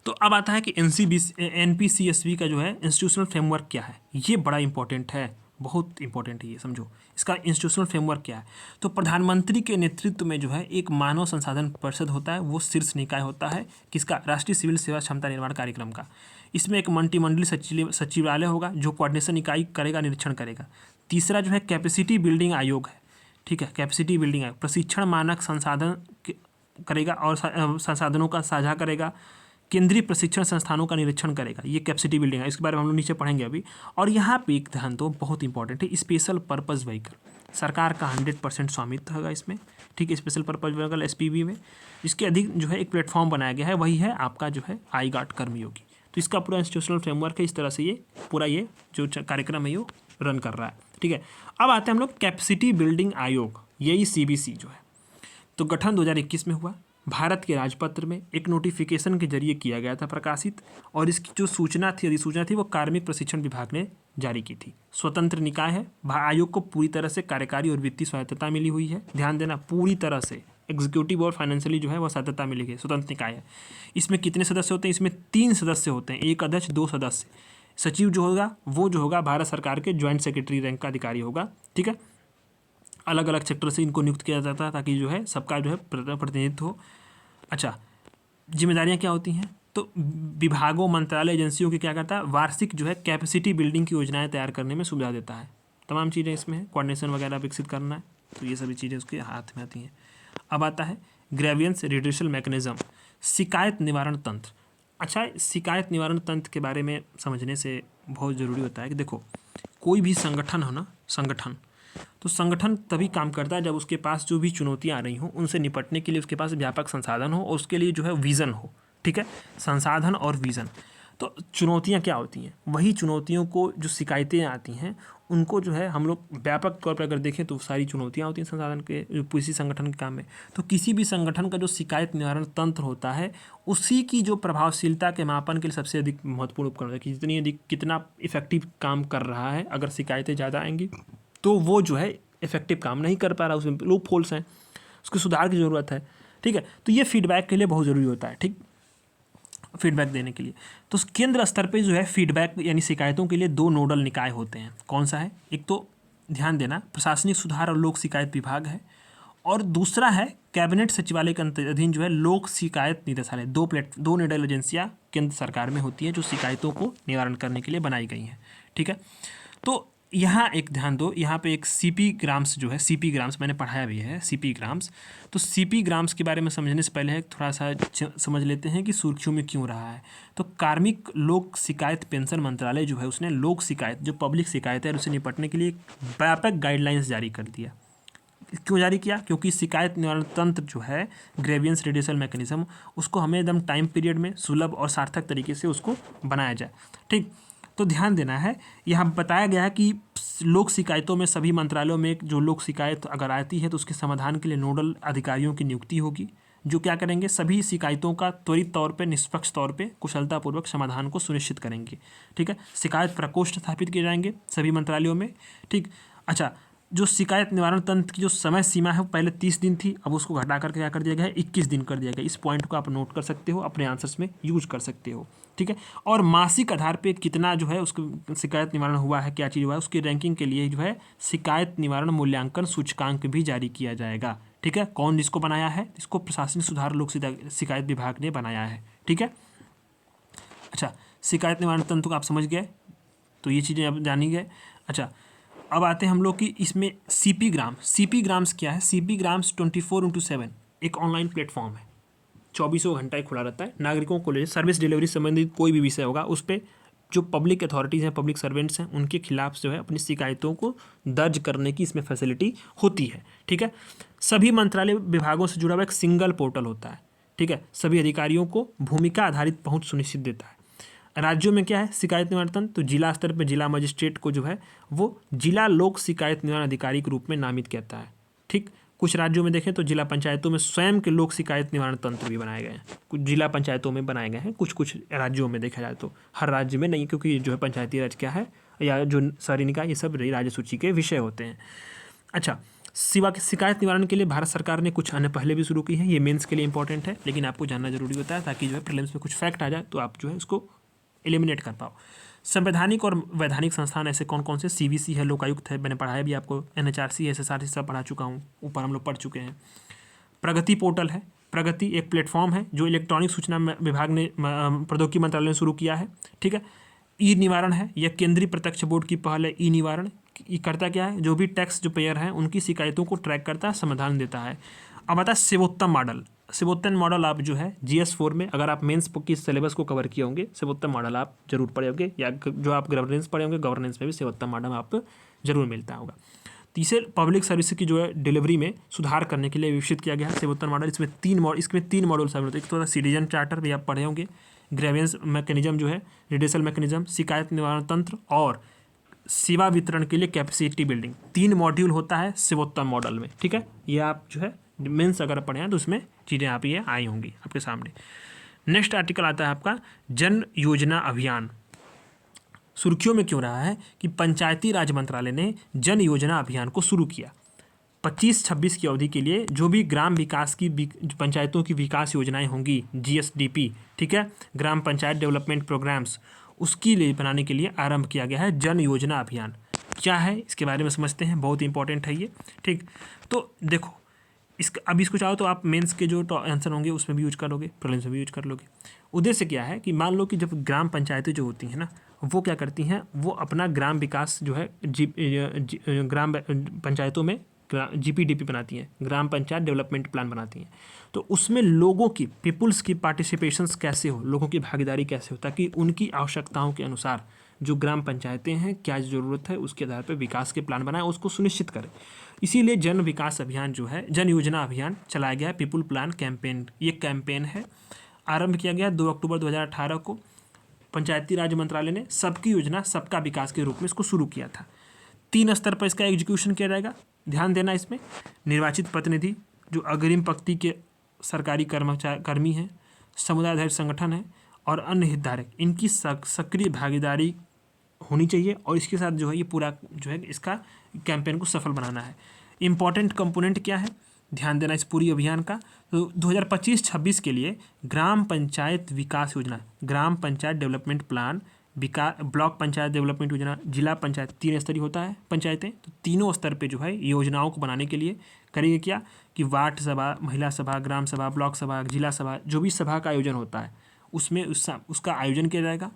तो अब आता है कि NPCSB का जो है इंस्टीट्यूशनल फ्रेमवर्क क्या है। ये बड़ा इंपॉर्टेंट है, बहुत इंपॉर्टेंट है ये, समझो इसका इंस्टीट्यूशनल फ्रेमवर्क क्या है। तो प्रधानमंत्री के नेतृत्व में जो है एक मानव संसाधन परिषद होता है, वो शीर्ष निकाय होता है किसका? राष्ट्रीय सिविल सेवा क्षमता निर्माण कार्यक्रम का। इसमें एक मंत्रिमंडलीय सचिवालय होगा जो कोऑर्डिनेशन इकाई करेगा, निरीक्षण करेगा। तीसरा जो है कैपेसिटी बिल्डिंग आयोग है। ठीक है, कैपेसिटी बिल्डिंग आयोग प्रशिक्षण मानक संसाधन करेगा और संसाधनों का साझा करेगा, केंद्रीय प्रशिक्षण संस्थानों का निरीक्षण करेगा। ये कैपेसिटी बिल्डिंग है, इसके बारे में हम लोग नीचे पढ़ेंगे अभी। और यहाँ पे एक ध्यान दो, बहुत इंपॉर्टेंट है, स्पेशल पर्पज़ व्हीकल, सरकार का 100% स्वामित्व होगा इसमें। ठीक है, स्पेशल पर्पज़ व्हीकल SPV में इसके अधिक जो है एक प्लेटफॉर्म बनाया गया है, वही है आपका जो है आई.गॉट कर्मयोगी। तो इसका पूरा इंस्टीट्यूशनल फ्रेमवर्क है, इस तरह से ये पूरा ये जो कार्यक्रम है ये रन कर रहा है। ठीक है, अब आते हैं हम लोग कैपेसिटी बिल्डिंग आयोग, यही CBC जो है, तो गठन 2021 में हुआ। भारत के राजपत्र में एक नोटिफिकेशन के जरिए किया गया था प्रकाशित, और इसकी जो सूचना थी, अधिसूचना थी, वो कार्मिक प्रशिक्षण विभाग ने जारी की थी। स्वतंत्र निकाय है, आयोग को पूरी तरह से कार्यकारी और वित्तीय स्वायत्तता मिली हुई है। ध्यान देना, पूरी तरह से एग्जीक्यूटिव और फाइनेंशियली जो है वह स्वायत्तता मिली है, स्वतंत्र निकाय है। इसमें कितने सदस्य होते हैं? इसमें 3 सदस्य होते हैं, एक अध्यक्ष, 2 सदस्य। सचिव जो होगा वो जो होगा भारत सरकार के ज्वाइंट सेक्रेटरी रैंक का अधिकारी होगा। ठीक है, अलग अलग सेक्टर से इनको नियुक्त किया जाता है ताकि जो है सबका जो है प्रतिनिधित्व हो। अच्छा, जिम्मेदारियां क्या होती हैं? तो विभागों, मंत्रालय, एजेंसियों की क्या करता है? वार्षिक जो है कैपेसिटी बिल्डिंग की योजनाएं तैयार करने में सुविधा देता है। तमाम चीज़ें इसमें है, कोऑर्डिनेशन वगैरह विकसित करना है, तो ये सभी चीज़ें उसके हाथ में आती हैं। अब आता है ग्रेवियंस रिड्यूशल मैकेनिज्म, शिकायत निवारण तंत्र। अच्छा, शिकायत निवारण तंत्र के बारे में समझने से बहुत ज़रूरी होता है कि देखो, कोई भी संगठन हो ना, संगठन तो संगठन तभी काम करता है जब उसके पास जो भी चुनौतियाँ आ रही हों उनसे निपटने के लिए उसके पास व्यापक संसाधन हो और उसके लिए जो है विज़न हो। ठीक है, संसाधन और विज़न। तो चुनौतियाँ क्या होती हैं? वही चुनौतियों को, जो शिकायतें आती हैं उनको जो है हम लोग व्यापक तौर पर अगर देखें तो सारी चुनौतियाँ होती हैं संसाधन के, जो किसी संगठन के काम में। तो किसी भी संगठन का जो शिकायत निवारण तंत्र होता है उसी की जो प्रभावशीलता के मापन के लिए सबसे अधिक महत्वपूर्ण उपकरण है कि जितनी अधिक कितना इफेक्टिव काम कर रहा है। अगर शिकायतें ज़्यादा आएंगी तो वो जो है इफेक्टिव काम नहीं कर पा रहा, उसमें लूप होल्स हैं, उसके सुधार की ज़रूरत है। ठीक है, तो ये फीडबैक के लिए बहुत ज़रूरी होता है। ठीक, फीडबैक देने के लिए तो केंद्र स्तर पे जो है फीडबैक यानी शिकायतों के लिए 2 नोडल निकाय होते हैं। कौन सा है? एक तो ध्यान देना प्रशासनिक सुधार और लोक शिकायत विभाग है, और दूसरा है कैबिनेट सचिवालय के अधीन जो है लोक शिकायत निदेशालय। दो नोडल एजेंसियाँ केंद्र सरकार में होती हैं जो शिकायतों को निवारण करने के लिए बनाई गई हैं। ठीक है, तो यहाँ एक ध्यान दो, यहाँ पे एक सीपी ग्राम्स जो है, सीपी ग्राम्स मैंने पढ़ाया भी है, सीपी ग्राम्स। तो सीपी ग्राम्स के बारे में समझने से पहले थोड़ा सा समझ लेते हैं कि सुर्खियों में क्यों रहा है। तो कार्मिक लोक शिकायत पेंशन मंत्रालय जो है उसने लोक शिकायत, जो पब्लिक शिकायत है, उससे निपटने के लिए एक व्यापक गाइडलाइंस जारी कर दिया। क्यों जारी किया? क्योंकि शिकायत निवारण तंत्र जो है, ग्रेवियंस रिड्यूसल मैकेनिज्म, उसको हमें एकदम टाइम पीरियड में सुलभ और सार्थक तरीके से उसको बनाया जाए। ठीक, तो ध्यान देना है, यहाँ बताया गया है कि लोक शिकायतों में सभी मंत्रालयों में जो लोक शिकायत अगर आती है तो उसके समाधान के लिए नोडल अधिकारियों की नियुक्ति होगी, जो क्या करेंगे, सभी शिकायतों का त्वरित तौर पे, निष्पक्ष तौर पे, कुशलतापूर्वक समाधान को सुनिश्चित करेंगे। ठीक है, शिकायत प्रकोष्ठ स्थापित किए जाएंगे सभी मंत्रालयों में। ठीक, अच्छा, जो शिकायत निवारण तंत्र की जो समय सीमा है वो पहले 30 दिन थी, अब उसको घटा करके क्या कर दिया गया है, 21 दिन कर दिया गया। इस पॉइंट को आप नोट कर सकते हो, अपने आंसर्स में यूज कर सकते हो। ठीक है, और मासिक आधार पे कितना जो है उसको शिकायत निवारण हुआ है, क्या चीज़ हुआ है, उसकी रैंकिंग के लिए जो है शिकायत निवारण मूल्यांकन सूचकांक भी जारी किया जाएगा। ठीक है, कौन जिसको बनाया है? इसको प्रशासनिक सुधार लोक शिकायत विभाग ने बनाया है। ठीक है, अच्छा, शिकायत निवारण तंत्र को आप समझ गए, तो ये चीज़ें आप जानी गए। अच्छा, अब आते हैं हम लोग कि इसमें सीपी ग्राम्स क्या है? सीपी ग्राम्स 24/7 एक ऑनलाइन प्लेटफॉर्म है, 24 घंटा ही खुला रहता है। नागरिकों को ले सर्विस डिलीवरी संबंधित कोई भी विषय होगा उस पर जो पब्लिक अथॉरिटीज़ हैं, पब्लिक सर्वेंट्स हैं, उनके खिलाफ जो है अपनी शिकायतों को दर्ज करने की इसमें फैसिलिटी होती है। ठीक है, सभी मंत्रालय विभागों से जुड़ा हुआ एक सिंगल पोर्टल होता है। ठीक है, सभी अधिकारियों को भूमिका आधारित पहुँच सुनिश्चित देता है। राज्यों में क्या है शिकायत निवारण तंत्र? तो जिला स्तर पर जिला मजिस्ट्रेट को जो है वो जिला लोक शिकायत निवारण अधिकारी के रूप में नामित करता है। ठीक, कुछ राज्यों में देखें तो जिला पंचायतों में स्वयं के लोक शिकायत निवारण तंत्र भी बनाए गए हैं, कुछ जिला पंचायतों में बनाए गए हैं, कुछ राज्यों में देखा जाए तो, हर राज्य में नहीं, क्योंकि जो है पंचायती राज क्या है या जो शहरी निकाय, ये सब राज्य सूची के विषय होते हैं। अच्छा, शिकायत निवारण के लिए भारत सरकार ने कुछ अन्य पहले भी शुरू की हैं, ये मेंस के लिए इंपॉर्टेंट है, लेकिन आपको जानना जरूरी होता है ताकि जो है प्रीलिम्स में कुछ फैक्ट आ जाए तो आप जो है उसको एलिमिनेट कर पाओ। संवैधानिक और वैधानिक संस्थान ऐसे कौन कौन से? सीवीसी है, लोकायुक्त है, मैंने पढ़ाया भी आपको, एनएचआरसी है, एसएसआरसी सब पढ़ा चुका हूँ, ऊपर हम लोग पढ़ चुके हैं। प्रगति पोर्टल है, प्रगति एक प्लेटफॉर्म है जो इलेक्ट्रॉनिक सूचना विभाग ने, प्रौद्योगिकी मंत्रालय ने शुरू किया है। ठीक है, ई निवारण है, यह केंद्रीय प्रत्यक्ष बोर्ड की पहल है। ई निवारण ये करता क्या है? जो भी टैक्स जो पेयर हैं उनकी शिकायतों को ट्रैक करता है, समाधान देता है। अब आता है सेवोत्तम मॉडल। सेवोत्तम मॉडल आप जो है GS4 में, अगर आप मेंस की सिलेबस को कवर किए होंगे, सेवोत्तम मॉडल आप जरूर पढ़े होंगे, या जो आप गवर्नेंस पढ़े होंगे, गवर्नेंस में भी सेवोत्तम मॉडल आप जरूर मिलता होगा। तीसरे पब्लिक सर्विस की जो है डिलीवरी में सुधार करने के लिए विकसित किया गया है सेवोत्तम मॉडल। इसमें तीन मॉडल शामिल होते हैं। एक तो सिटीजन चार्टर भी आप पढ़े होंगे, ग्रेवियंस मैकेनिज्म जो है, रिड्यूसल मैकेनिज्म, शिकायत निवारण तंत्र, और सेवा वितरण के लिए कैपेसिटी बिल्डिंग। 3 मॉड्यूल होता है सेवोत्तम मॉडल में। ठीक है, ये आप जो है मेंस अगर पढ़े हैं तो उसमें चीज़ें आप ये आई होंगी आपके सामने। नेक्स्ट आर्टिकल आता है आपका जन योजना अभियान। सुर्खियों में क्यों रहा है कि पंचायती राज मंत्रालय ने जन योजना अभियान को शुरू किया। 25-26 की अवधि के लिए जो भी ग्राम विकास की पंचायतों की विकास योजनाएं होंगी, GSDP, ठीक है, ग्राम पंचायत डेवलपमेंट प्रोग्राम्स, उसकी लिए बनाने के लिए आरंभ किया गया है जन योजना अभियान। क्या है इसके बारे में समझते हैं, बहुत इंपॉर्टेंट है ये। ठीक, तो देखो इसको चाहो तो आप मेंस के जो आंसर होंगे उसमें भी यूज करोगे, प्रीलिम्स में भी यूज कर लोगे। उद्देश्य क्या है कि मान लो कि जब ग्राम पंचायतें जो होती हैं ना, वो क्या करती हैं, वो अपना ग्राम विकास जो है ग्राम पंचायतों में GPDP बनाती हैं, ग्राम पंचायत डेवलपमेंट प्लान बनाती हैं। तो उसमें लोगों की, पीपुल्स की पार्टिसिपेशंस कैसे हो, लोगों की भागीदारी कैसे हो, ताकि उनकी आवश्यकताओं के अनुसार जो ग्राम पंचायतें हैं क्या ज़रूरत है उसके आधार पर विकास के प्लान बनाएं, उसको सुनिश्चित करें। इसीलिए जन विकास अभियान जो है, जन योजना अभियान चलाया गया है, पीपुल प्लान कैंपेन, ये कैंपेन है, आरंभ किया गया 2 अक्टूबर 2018 को। पंचायती राज मंत्रालय ने सबकी योजना सबका विकास के रूप में इसको शुरू किया था। 3 स्तर पर इसका एग्जीक्यूशन किया जाएगा, ध्यान देना इसमें। निर्वाचित प्रतिनिधि जो अग्रिम पंक्ति के सरकारी कर्मी हैं, समुदाय आधारित संगठन है और अन्य हितधारक, इनकी सक्रिय भागीदारी होनी चाहिए और इसके साथ जो है ये पूरा जो है इसका कैंपेन को सफल बनाना है। इम्पॉर्टेंट कंपोनेंट क्या है, ध्यान देना इस पूरी अभियान का। तो 2025-26 के लिए ग्राम पंचायत विकास योजना, ग्राम panchayat development plan, block panchayat development योजना, जिला पंचायत, 3 स्तरीय होता है पंचायतें, तो तीनों स्तर पे जो है योजनाओं को बनाने के लिए करेंगे क्या कि वार्ड सभा, महिला सभा, ग्राम सभा, ब्लॉक सभा, जिला सभा, जो भी सभा का आयोजन होता है उसमें उसका आयोजन किया जाएगा।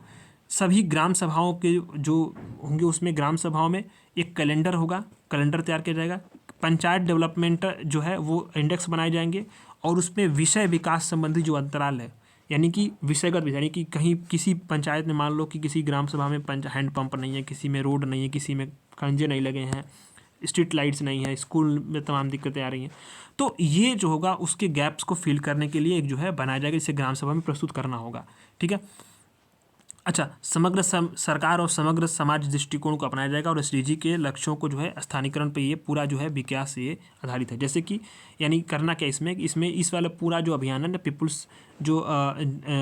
सभी ग्राम सभाओं के जो होंगे उसमें ग्राम सभाओं में एक कैलेंडर होगा, कैलेंडर तैयार किया जाएगा। पंचायत डेवलपमेंट जो है वो इंडेक्स बनाए जाएंगे और उसमें विषय विकास संबंधी जो अंतराल है, यानी कि विषयगत, यानी कि कहीं किसी पंचायत में मान लो कि किसी ग्राम सभा में हैंडपंप नहीं है, किसी में रोड नहीं है, किसी में खंजे नहीं लगे हैं, स्ट्रीट लाइट्स नहीं है, स्कूल में तमाम दिक्कतें आ रही हैं, तो ये जो होगा उसके गैप्स को फिल करने के लिए एक जो है बनाया जाएगा, जिसे ग्राम सभा में प्रस्तुत करना होगा। ठीक है। अच्छा, समग्र सरकार और समग्र समाज दृष्टिकोण को अपनाया जाएगा और एसडीजी के लक्ष्यों को जो है स्थानीकरण पे ये पूरा जो है विकास ये आधारित है। जैसे कि यानी करना क्या इसमें इस वाला पूरा जो अभियान है ना, पीपुल्स जो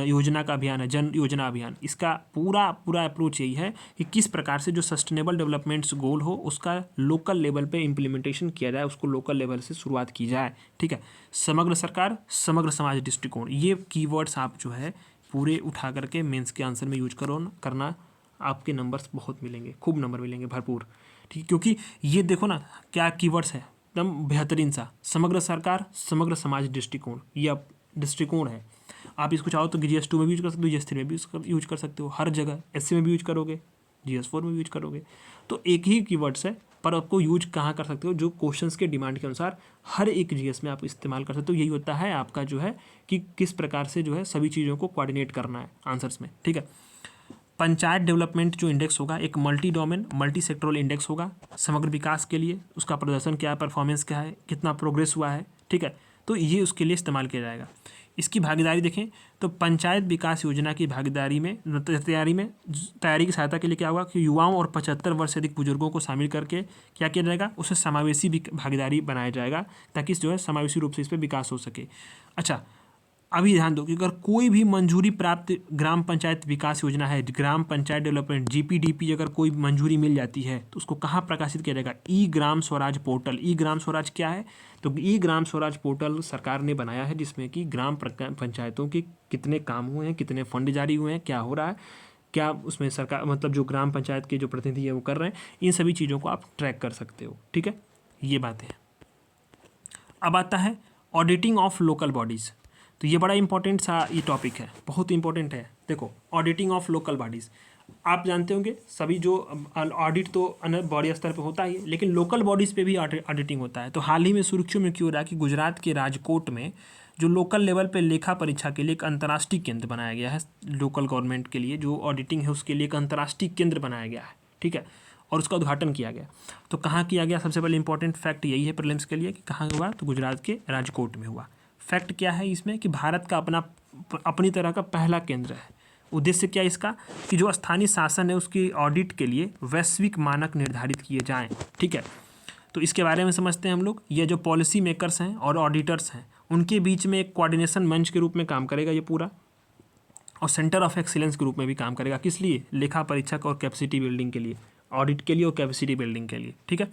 योजना का अभियान है, जन योजना अभियान, इसका पूरा अप्रोच यही है कि किस प्रकार से जो सस्टेनेबल डेवलपमेंट्स गोल हो उसका लोकल लेवल पे इम्प्लीमेंटेशन किया जाए, उसको लोकल लेवल से शुरुआत की जाए। ठीक है। समग्र सरकार, समग्र समाज दृष्टिकोण, ये कीवर्ड्स आप जो है पूरे उठा करके मेंस के आंसर में यूज करना, आपके नंबर्स बहुत मिलेंगे, खूब नंबर मिलेंगे, भरपूर। ठीक, क्योंकि ये देखो ना क्या कीवर्ड्स है, एकदम बेहतरीन सा। समग्र सरकार, समग्र समाज दृष्टिकोण, ये दृष्टिकोण है। आप इसको चाहो तो GS2 में भी यूज कर सकते हो, GS3 में भी यूज कर सकते हो, हर जगह SC में भी यूज करोगे, GS4 में भी यूज करोगे। तो एक ही कीवर्ड्स है, पर आपको यूज कहाँ कर सकते हो, जो क्वेश्चंस के डिमांड के अनुसार हर एक GS में आप इस्तेमाल कर सकते हो। यही होता है आपका जो है कि किस प्रकार से जो है सभी चीज़ों को कोऑर्डिनेट करना है आंसर्स में। ठीक है। पंचायत डेवलपमेंट जो इंडेक्स होगा एक multi domain, multi sectoral index होगा समग्र विकास के लिए। उसका प्रदर्शन क्या है, परफॉर्मेंस क्या है, कितना प्रोग्रेस हुआ है। ठीक है। तो ये उसके लिए इस्तेमाल किया जाएगा। इसकी भागीदारी देखें तो पंचायत विकास योजना की भागीदारी में तैयारी की सहायता के लिए क्या होगा कि युवाओं और 75 वर्ष से अधिक बुजुर्गों को शामिल करके क्या किया जाएगा, उसे समावेशी भागीदारी बनाया जाएगा ताकि जो है समावेशी रूप से इस पर विकास हो सके। अच्छा, अभी ध्यान दो कि अगर कोई भी मंजूरी प्राप्त ग्राम पंचायत विकास योजना है, ग्राम पंचायत डेवलपमेंट GPDP, अगर कोई मंजूरी मिल जाती है तो उसको कहाँ प्रकाशित किया जाएगा, ई ग्राम स्वराज पोर्टल। ई ग्राम स्वराज क्या है, तो ई ग्राम स्वराज पोर्टल सरकार ने बनाया है जिसमें कि ग्राम पंचायतों के कितने काम हुए हैं, कितने फंड जारी हुए हैं, क्या हो रहा है, क्या उसमें सरकार मतलब जो ग्राम पंचायत के जो प्रतिनिधि है वो कर रहे हैं, इन सभी चीज़ों को आप ट्रैक कर सकते हो। ठीक है, ये बातें हैं। अब आता है ऑडिटिंग ऑफ लोकल बॉडीज़। तो ये बड़ा इंपॉर्टेंट सा ये टॉपिक है, बहुत इंपॉर्टेंट है। देखो, ऑडिटिंग ऑफ लोकल बॉडीज़, आप जानते होंगे सभी जो ऑडिट तो अन्य बॉडी स्तर पे होता ही है, लेकिन लोकल बॉडीज़ पे भी ऑडिटिंग होता है। तो हाल ही में सुर्खियों में क्यों हो रहा है कि गुजरात के राजकोट में जो लोकल लेवल पे लेखा परीक्षा के लिए एक अंतर्राष्ट्रीय केंद्र बनाया गया है। लोकल गवर्नमेंट के लिए जो ऑडिटिंग है उसके लिए एक अंतर्राष्ट्रीय केंद्र बनाया गया है। ठीक है, और उसका उद्घाटन किया गया। तो कहाँ किया गया, सबसे पहले इंपॉर्टेंट फैक्ट यही है प्रीलिम्स के लिए कि कहाँ हुआ, तो गुजरात के राजकोट में हुआ। फैक्ट क्या है इसमें कि भारत का अपनी तरह का पहला केंद्र है। उद्देश्य क्या है इसका कि जो स्थानीय शासन है उसकी ऑडिट के लिए वैश्विक मानक निर्धारित किए जाएं। ठीक है, तो इसके बारे में समझते हैं हम लोग। ये जो पॉलिसी मेकर्स हैं और ऑडिटर्स हैं उनके बीच में एक कोऑर्डिनेशन मंच के रूप में काम करेगा ये पूरा, और सेंटर ऑफ एक्सीलेंस के रूप में भी काम करेगा। किस लिए, लेखा परीक्षक और कैपेसिटी बिल्डिंग के लिए, ऑडिट के लिए और कैपेसिटी बिल्डिंग के लिए। ठीक है।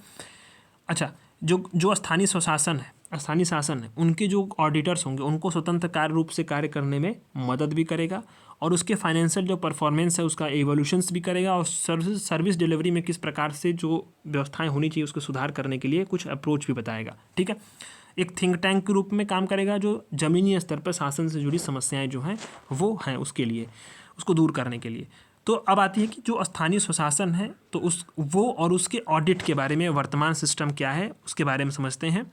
अच्छा, जो स्थानीय स्वशासन है, स्थानीय शासन है, उनके जो ऑडिटर्स होंगे उनको स्वतंत्र कार्य रूप से कार्य करने में मदद भी करेगा और उसके फाइनेंशियल जो परफॉर्मेंस है उसका एवोल्यूशंस भी करेगा और सर्विस डिलीवरी में किस प्रकार से जो व्यवस्थाएं होनी चाहिए उसको सुधार करने के लिए कुछ अप्रोच भी बताएगा। ठीक है, एक थिंक टैंक के रूप में काम करेगा जो ज़मीनी स्तर पर शासन से जुड़ी समस्याएं जो हैं वो हैं उसके लिए, उसको दूर करने के लिए। तो अब आती है कि जो स्थानीय स्वशासन है तो वो और उसके ऑडिट के बारे में वर्तमान सिस्टम क्या है उसके बारे में समझते हैं।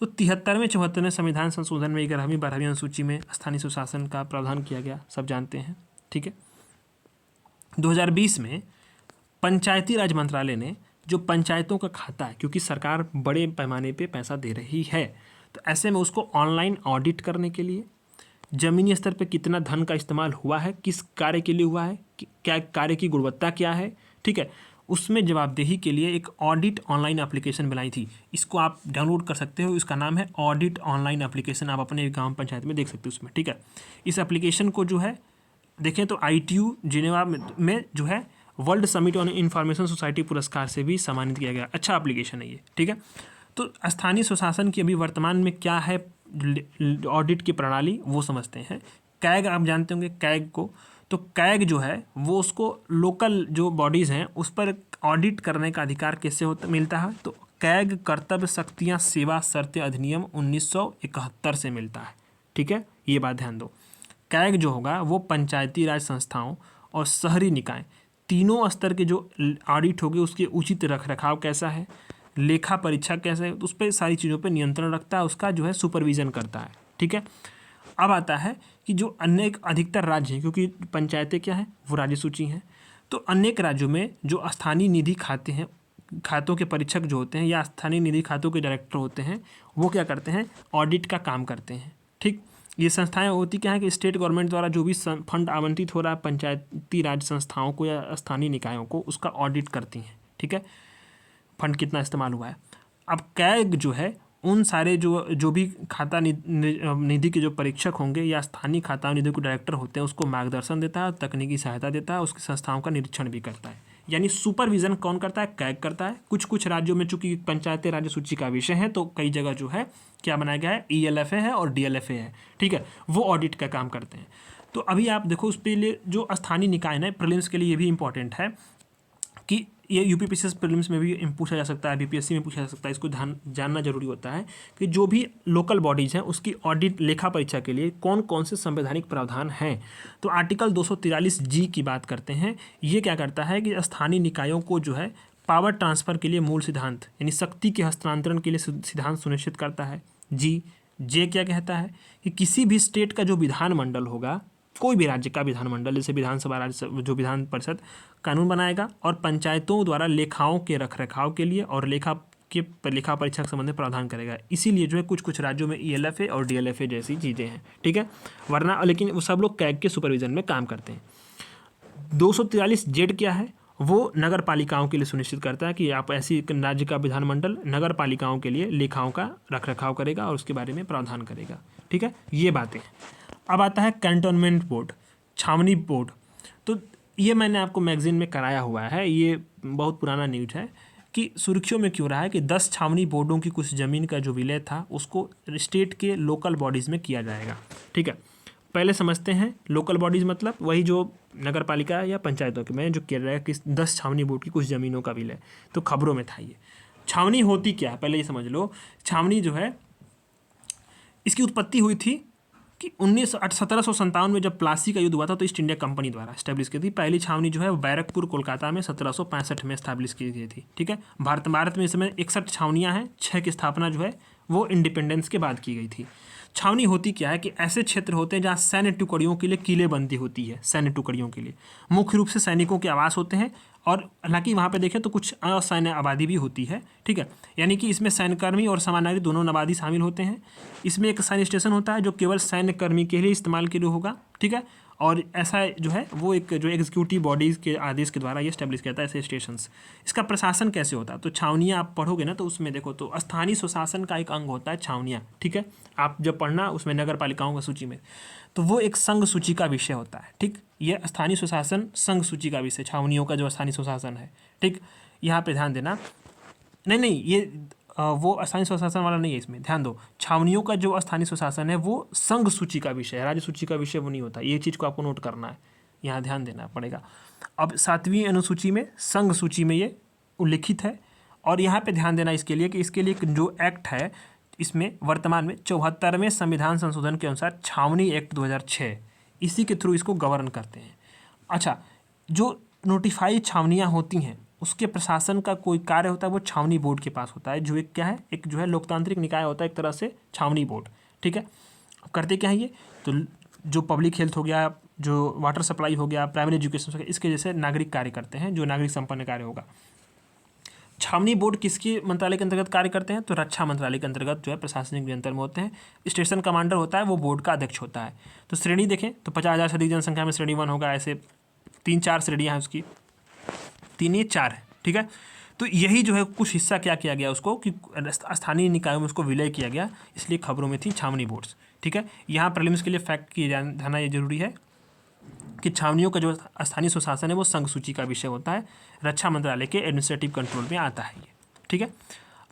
तो 73वें 74वें संविधान संशोधन में 11वीं 12वीं अनुसूची में स्थानीय स्वशासन का प्रावधान किया गया, सब जानते हैं। ठीक है, 2020 में पंचायती राज मंत्रालय ने जो पंचायतों का खाता है, क्योंकि सरकार बड़े पैमाने पे पैसा दे रही है, तो ऐसे में उसको ऑनलाइन ऑडिट करने के लिए ज़मीनी स्तर पे कितना धन का इस्तेमाल हुआ है, किस कार्य के लिए हुआ है, क्या कार्य की गुणवत्ता क्या है, ठीक है, उसमें जवाबदेही के लिए एक ऑडिट ऑनलाइन एप्लीकेशन बनाई थी। इसको आप डाउनलोड कर सकते हो, इसका नाम है ऑडिट ऑनलाइन एप्लीकेशन। आप अपने गांव पंचायत में देख सकते हो उसमें, ठीक है। इस एप्लीकेशन को जो है देखें तो ITU जिनेवा में जो है world summit on information society पुरस्कार से भी सम्मानित किया गया। अच्छा एप्लीकेशन है ये, ठीक है। तो स्थानीय स्वशासन की अभी वर्तमान में क्या है ऑडिट की प्रणाली, वो समझते हैं। कैग आप जानते होंगे कैग को, तो कैग जो है वो उसको लोकल जो बॉडीज़ हैं उस पर ऑडिट करने का अधिकार कैसे होता मिलता है, तो कैग कर्तव्य शक्तियाँ सेवा शर्तें अधिनियम 1971 से मिलता है, ठीक है। ये बात ध्यान दो। कैग जो होगा वो पंचायती राज संस्थाओं और शहरी निकाय तीनों स्तर के जो ऑडिट होगी उसके उचित रखरखाव कैसा है, लेखा परीक्षा कैसे है, उस पर सारी चीज़ों पे नियंत्रण रखता है, उसका जो है सुपरविज़न करता है, ठीक है। अब आता है कि जो अनेक अधिकतर राज्य हैं, क्योंकि पंचायतें क्या हैं वो राज्य सूची हैं, तो अनेक राज्यों में जो स्थानीय निधि खाते हैं, खातों के परीक्षक जो होते हैं या स्थानीय निधि खातों के डायरेक्टर होते हैं, वो क्या करते हैं, ऑडिट का काम करते हैं, ठीक। ये संस्थाएं होती क्या है कि स्टेट गवर्नमेंट द्वारा जो भी फंड आवंटित हो रहा है पंचायती राज संस्थाओं को या स्थानीय निकायों को, उसका ऑडिट करती हैं, ठीक है, फंड कितना इस्तेमाल हुआ है। अब कैग जो है उन सारे जो भी खाता निधि के जो परीक्षक होंगे या स्थानीय खाता निधि के डायरेक्टर होते हैं उसको मार्गदर्शन देता है, तकनीकी सहायता देता है, उसकी संस्थाओं का निरीक्षण भी करता है। यानी सुपरविजन कौन करता है, कैग करता है। कुछ राज्यों में चूंकि पंचायती राज्य सूची का विषय है तो कई जगह जो है क्या बनाया गया है, ELFA है और DLFA है, ठीक है, वो ऑडिट का काम करते हैं। तो अभी आप देखो उस पर लिए जो स्थानीय निकाय है प्रीलिम्स के लिए ये भी इंपॉर्टेंट है कि ये UPPCS प्रीलिम्स में भी पूछा जा सकता है, BPSC में पूछा जा सकता है। इसको ध्यान जानना जरूरी होता है कि जो भी लोकल बॉडीज़ हैं उसकी ऑडिट लेखा परीक्षा के लिए कौन कौन से संवैधानिक प्रावधान हैं। तो आर्टिकल 243G की बात करते हैं। ये क्या करता है कि स्थानीय निकायों को जो है पावर ट्रांसफ़र के लिए मूल सिद्धांत यानी शक्ति के हस्तांतरण के लिए सिद्धांत सुनिश्चित करता है। जे क्या कहता है कि किसी भी स्टेट का जो विधानमंडल होगा, कोई भी राज्य का विधानमंडल जैसे विधानसभा राज्य जो विधान परिषद कानून बनाएगा और पंचायतों द्वारा लेखाओं के रखरखाव के लिए और लेखा परीक्षा के संबंध में प्रावधान करेगा। इसीलिए जो है कुछ राज्यों में ELFA और DLFA जैसी चीज़ें हैं, ठीक है, वरना लेकिन वो सब लोग कैग के सुपरविजन में काम करते हैं। 243Z क्या है, वो नगर पालिकाओं के लिए सुनिश्चित करता है कि आप ऐसी राज्य का विधानमंडल नगर पालिकाओं के लिए लेखाओं का रखरखाव करेगा और उसके बारे में प्रावधान करेगा, ठीक है, ये बातें। अब आता है कैंटोनमेंट बोर्ड, छावनी बोर्ड। तो ये मैंने आपको मैगजीन में कराया हुआ है, ये बहुत पुराना न्यूज है कि सुर्खियों में क्यों रहा है कि 10 छावनी बोर्डों की कुछ ज़मीन का जो विलय था उसको स्टेट के लोकल बॉडीज़ में किया जाएगा, ठीक है। पहले समझते हैं लोकल बॉडीज़ मतलब वही जो नगर पालिका या पंचायतों के में जो किया जाएगा कि 10 छावनी बोर्ड की कुछ ज़मीनों का विलय, तो खबरों में था ये। छावनी होती क्या है पहले ये समझ लो। छावनी जो है इसकी उत्पत्ति हुई थी कि 1757 में जब प्लासी का युद्ध हुआ था तो ईस्ट इंडिया कंपनी द्वारा स्टैब्लिश की थी। पहली छावनी जो है बैरकपुर कोलकाता में 1765 में स्टैब्लिश की गई थी, ठीक है। भारत में इस समय 61 छावनियाँ हैं, 6 की स्थापना जो है वो इंडिपेंडेंस के बाद की गई थी। छावनी होती क्या है कि ऐसे क्षेत्र होते हैं जहाँ सैन्य टुकड़ियों के लिए किलेबंदी होती है। सैन्य टुकड़ियों के लिए मुख्य रूप से सैनिकों के आवास होते हैं और हालांकि वहाँ पे देखें तो कुछ असैन्य आबादी भी होती है, ठीक है। यानी कि इसमें सैन्यकर्मी और सामान्य नागरिक दोनों आबादी शामिल होते हैं। इसमें एक सैन्य स्टेशन होता है जो केवल सैन्यकर्मी के लिए इस्तेमाल के लिए होगा, ठीक है। और ऐसा जो है वो एक जो एग्जीक्यूटिव बॉडीज़ के आदेश के द्वारा ये स्टैब्लिश किया जाता है ऐसे स्टेशंस। इसका प्रशासन कैसे होता है तो छावनियाँ आप पढ़ोगे ना तो उसमें देखो तो स्थानीय स्वशासन का एक अंग होता है छावनियाँ, ठीक है। आप जब पढ़ना उसमें नगर पालिकाओं की सूची में तो वो एक संघ सूची का विषय होता है, ठीक। ये स्थानीय स्वशासन संघ सूची का विषय छावनियों का जो स्थानीय स्वशासन है, ठीक। यहाँ पे ध्यान देना, नहीं ये वो स्थानीय स्वशासन वाला नहीं है, इसमें ध्यान दो। छावनियों का जो स्थानीय स्वशासन है वो संघ सूची का विषय है, राज्य सूची का विषय वो नहीं होता। ये चीज़ को आपको नोट करना है, यहाँ ध्यान देना पड़ेगा। अब 7वीं अनुसूची में संघ सूची में ये उल्लिखित है और यहाँ पे ध्यान देना इसके लिए कि इसके लिए जो एक्ट है इसमें वर्तमान में 74वें संविधान संशोधन के अनुसार छावनी एक्ट 2006 इसी के थ्रू इसको गवर्न करते हैं। अच्छा, जो नोटिफाइड छावनियाँ होती हैं उसके प्रशासन का कोई कार्य होता है वो छावनी बोर्ड के पास होता है, जो एक क्या है एक जो है लोकतांत्रिक निकाय होता है एक तरह से छावनी बोर्ड, ठीक है। अब करते क्या है ये तो जो पब्लिक हेल्थ हो गया, जो वाटर सप्लाई हो गया, प्राइमरी एजुकेशन हो गया, इसके जैसे नागरिक कार्य करते हैं, जो नागरिक संपन्न कार्य होगा। छावनी बोर्ड किसके मंत्रालय के अंतर्गत कार्य करते हैं? तो रक्षा मंत्रालय के अंतर्गत जो है प्रशासनिक नियंत्रण में होते हैं। स्टेशन कमांडर होता है, वो बोर्ड का अध्यक्ष होता है। तो श्रेणी देखें तो 50,000 से अधिक जनसंख्या में श्रेणी 1 होगा। ऐसे 3-4 श्रेणियाँ हैं उसकी, 3 ये 4 है, ठीक है। तो यही जो है कुछ हिस्सा क्या किया गया उसको कि स्थानीय निकायों में उसको विलय किया गया, इसलिए खबरों में थी छावनी बोर्ड्स, ठीक है। यहाँ प्रीलिम्स के लिए फैक्ट किए जाना ये जरूरी है कि छावनियों का जो स्थानीय सुशासन है वो संघ सूची का विषय होता है, रक्षा मंत्रालय के एडमिनिस्ट्रेटिव कंट्रोल में आता है ये, ठीक है।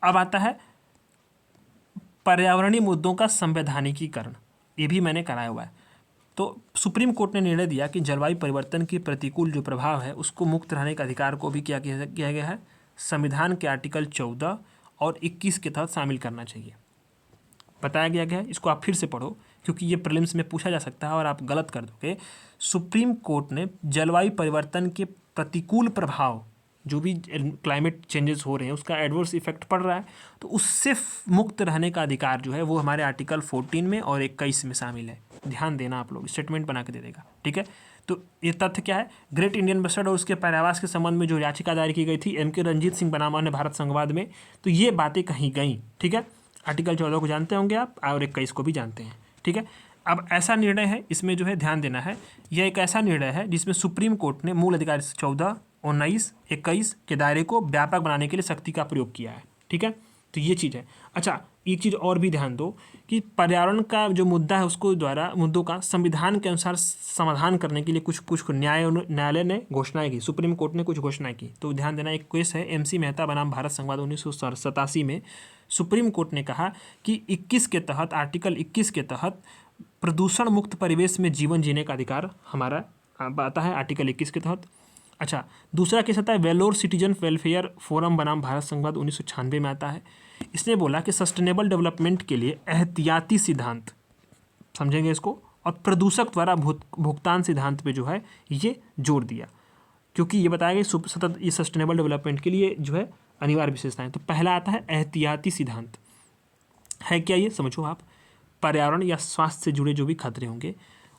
अब आता है पर्यावरणीय मुद्दों का संवैधानिकीकरण, ये भी मैंने कराया हुआ है। तो सुप्रीम कोर्ट ने निर्णय दिया कि जलवायु परिवर्तन के प्रतिकूल जो प्रभाव है उसको मुक्त रहने का अधिकार को भी क्या किया गया है, संविधान के आर्टिकल 14 और 21 के तहत शामिल करना चाहिए, बताया गया है। इसको आप फिर से पढ़ो क्योंकि ये प्रीलिम्स में पूछा जा सकता है और आप गलत कर दोगे। सुप्रीम कोर्ट ने जलवायु परिवर्तन के प्रतिकूल प्रभाव, जो भी क्लाइमेट चेंजेस हो रहे हैं उसका एडवर्स इफेक्ट पड़ रहा है, तो उससे मुक्त रहने का अधिकार जो है वो हमारे आर्टिकल 14 में और 21 में शामिल है। ध्यान देना, आप लोग स्टेटमेंट बना के दे देगा, ठीक है। तो ये तथ्य क्या है, ग्रेट इंडियन बस्टर्ड और उसके पर्यावास के संबंध में जो याचिका दायर की गई थी एम के रंजीत सिंह बनामा ने भारत संघवाद में, तो ये बातें कहीं गई, ठीक है। आर्टिकल 14 को जानते होंगे आप और 21 को भी जानते हैं, ठीक है। अब ऐसा निर्णय है, इसमें जो है ध्यान देना है, यह एक ऐसा निर्णय है जिसमें सुप्रीम कोर्ट ने मूल अधिकार 14, 19, 21 के दायरे को व्यापक बनाने के लिए शक्ति का प्रयोग किया है, ठीक है। तो ये चीज़ है। अच्छा, एक चीज़ और भी ध्यान दो कि पर्यावरण का जो मुद्दा है उसको द्वारा मुद्दों का संविधान के अनुसार समाधान करने के लिए कुछ न्यायालय ने घोषणाएं की, सुप्रीम कोर्ट ने कुछ घोषणाएं की। तो ध्यान देना, एक केस है MC मेहता बनाम भारत संघवाद 1987 में सुप्रीम कोर्ट ने कहा कि 21 के तहत, आर्टिकल 21 के तहत प्रदूषण मुक्त परिवेश में जीवन जीने का अधिकार हमारा आता है, आर्टिकल 21 के तहत। अच्छा, दूसरा केस आता है वेलोर सिटीजन वेलफेयर फोरम बनाम भारत संघवाद 1996 में आता है। इसने बोला कि सस्टेनेबल डेवलपमेंट के लिए एहतियाती सिद्धांत, समझेंगे इसको, और प्रदूषक द्वारा भुगतान सिद्धांत पे जो है ये जोर दिया, क्योंकि ये बताया गया सतत ये सस्टेनेबल डेवलपमेंट के लिए जो है अनिवार्य विशेषताएं। तो पहला आता है एहतियाती सिद्धांत, है क्या ये समझो आप, पर्यावरण या स्वास्थ्य से जुड़े जो भी खतरे होंगे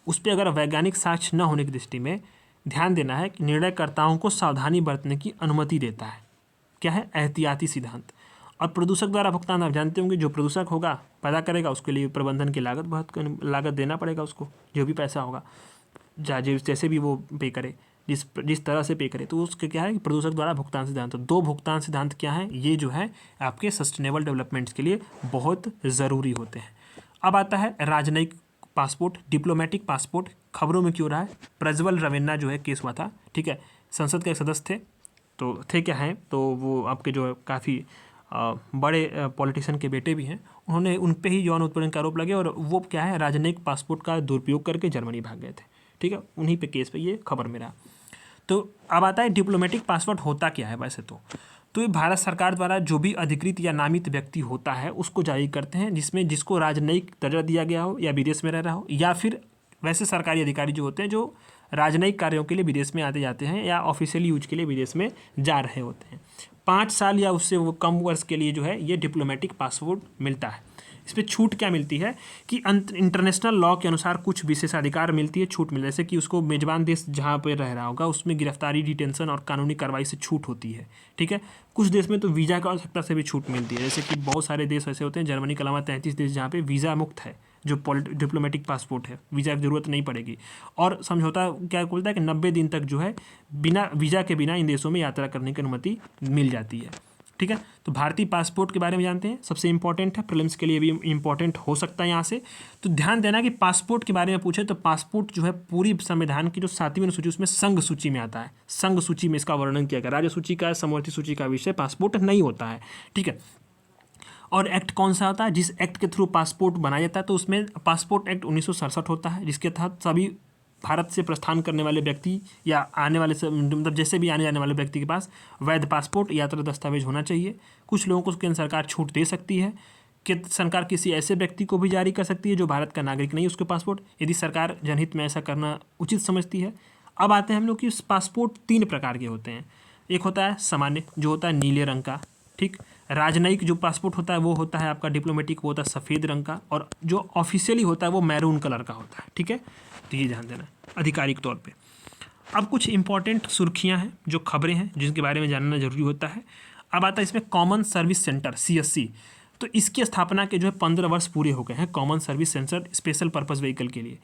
उस पर अगर वैज्ञानिक साक्ष्य न होने की दृष्टि में ध्यान देना है कि निर्णयकर्ताओं को सावधानी बरतने की अनुमति देता है। क्या है? एहतियाती सिद्धांत। और प्रदूषक द्वारा भुगतान आप जानते होंगे, जो प्रदूषक होगा पैदा करेगा उसके लिए प्रबंधन की बहुत लागत देना पड़ेगा उसको, जो भी पैसा होगा जैसे भी वो पे करे, जिस तरह से पे करे, तो उसके क्या है कि प्रदूषक द्वारा भुगतान सिद्धांत। तो 2 भुगतान सिद्धांत क्या है, ये जो है आपके सस्टेनेबल डेवलपमेंट्स के लिए बहुत ज़रूरी होते हैं। अब आता है राजनयिक पासपोर्ट, डिप्लोमेटिक पासपोर्ट। खबरों में क्यों रहा है? प्रज्वल रवेन्ना जो है केस हुआ था, ठीक है, संसद के सदस्य थे, तो थे क्या हैं, तो वो आपके जो है काफ़ी बड़े पॉलिटिशियन के बेटे भी हैं, उन्होंने उन पे ही यौन उत्पीड़न का आरोप लगे और वो क्या है राजनयिक पासपोर्ट का दुरुपयोग करके जर्मनी भाग गए थे, ठीक है, उन्हीं पे केस पे ये खबर में रहा। तो अब आता है डिप्लोमेटिक पासपोर्ट होता क्या है वैसे तो ये भारत सरकार द्वारा जो भी अधिकृत या नामित व्यक्ति होता है उसको जारी करते हैं, जिसको राजनयिक दर्जा दिया गया हो या विदेश में रह रहा हो, या फिर वैसे सरकारी अधिकारी जो होते हैं जो राजनयिक कार्यों के लिए विदेश में आते जाते हैं या ऑफिशियली यूज के लिए विदेश में जा रहे होते हैं। 5 साल या उससे वो कम वर्ष के लिए जो है ये डिप्लोमेटिक पासपोर्ट मिलता है। इस पर छूट क्या मिलती है कि इंटरनेशनल लॉ के अनुसार कुछ विशेषाधिकार मिलती है, छूट मिल, जैसे कि उसको मेजबान देश जहाँ पर रह रहा होगा उसमें गिरफ्तारी, डिटेंशन और कानूनी कार्रवाई से छूट होती है, ठीक है। कुछ देश में तो वीज़ा की आवश्यकता से भी छूट मिलती है, जैसे कि बहुत सारे देश ऐसे होते हैं, जर्मनी के अलावा 33 देश जहाँ पे वीज़ा मुक्त है, जो डिप्लोमेटिक पासपोर्ट है, वीज़ा की ज़रूरत नहीं पड़ेगी। और समझौता क्या बोलता है कि 90 दिन तक जो है बिना वीज़ा के बिना इन देशों में यात्रा करने की अनुमति मिल जाती है, ठीक है। तो भारतीय पासपोर्ट के बारे में जानते हैं, सबसे इंपॉर्टेंट है, प्रीलिम्स के लिए भी इंपॉर्टेंट हो सकता है यहाँ से। तो ध्यान देना कि पासपोर्ट के बारे में पूछे तो पासपोर्ट जो है पूरी संविधान की जो 7वीं अनुसूची उसमें संघ सूची में आता है, संघ सूची में इसका वर्णन किया गया। राज्य सूची का, समवर्ती सूची का विषय पासपोर्ट नहीं होता है, ठीक है। और एक्ट कौन सा होता है? जिस एक्ट के थ्रू पासपोर्ट बनाया जाता है, तो उसमें पासपोर्ट एक्ट 1967 होता है, जिसके तहत सभी भारत से प्रस्थान करने वाले व्यक्ति या आने वाले मतलब जैसे भी आने जाने वाले व्यक्ति के पास वैध पासपोर्ट, यात्रा दस्तावेज होना चाहिए। कुछ लोगों को केंद्र सरकार छूट दे सकती है कि सरकार किसी ऐसे व्यक्ति को भी जारी कर सकती है जो भारत का नागरिक नहीं, उसके पासपोर्ट, यदि सरकार जनहित में ऐसा करना उचित समझती है। अब आते हैं हम लोग कि पासपोर्ट 3 प्रकार के होते हैं। एक होता है सामान्य, जो होता है नीले रंग का, ठीक। राजनयिक जो पासपोर्ट होता है वो होता है आपका डिप्लोमेटिक, वो होता है सफ़ेद रंग का, और जो ऑफिशियली होता है वो मैरून कलर का होता है, ठीक है। तो ये ध्यान देना है आधिकारिक तौर पे। अब कुछ इंपॉर्टेंट सुर्खियां हैं, जो खबरें हैं जिनके बारे में जानना जरूरी होता है। अब आता है इसमें कॉमन सर्विस सेंटर CSC। तो इसकी स्थापना के जो है 15 वर्ष पूरे हो गए हैं। Common service centre special purpose vehicle के लिए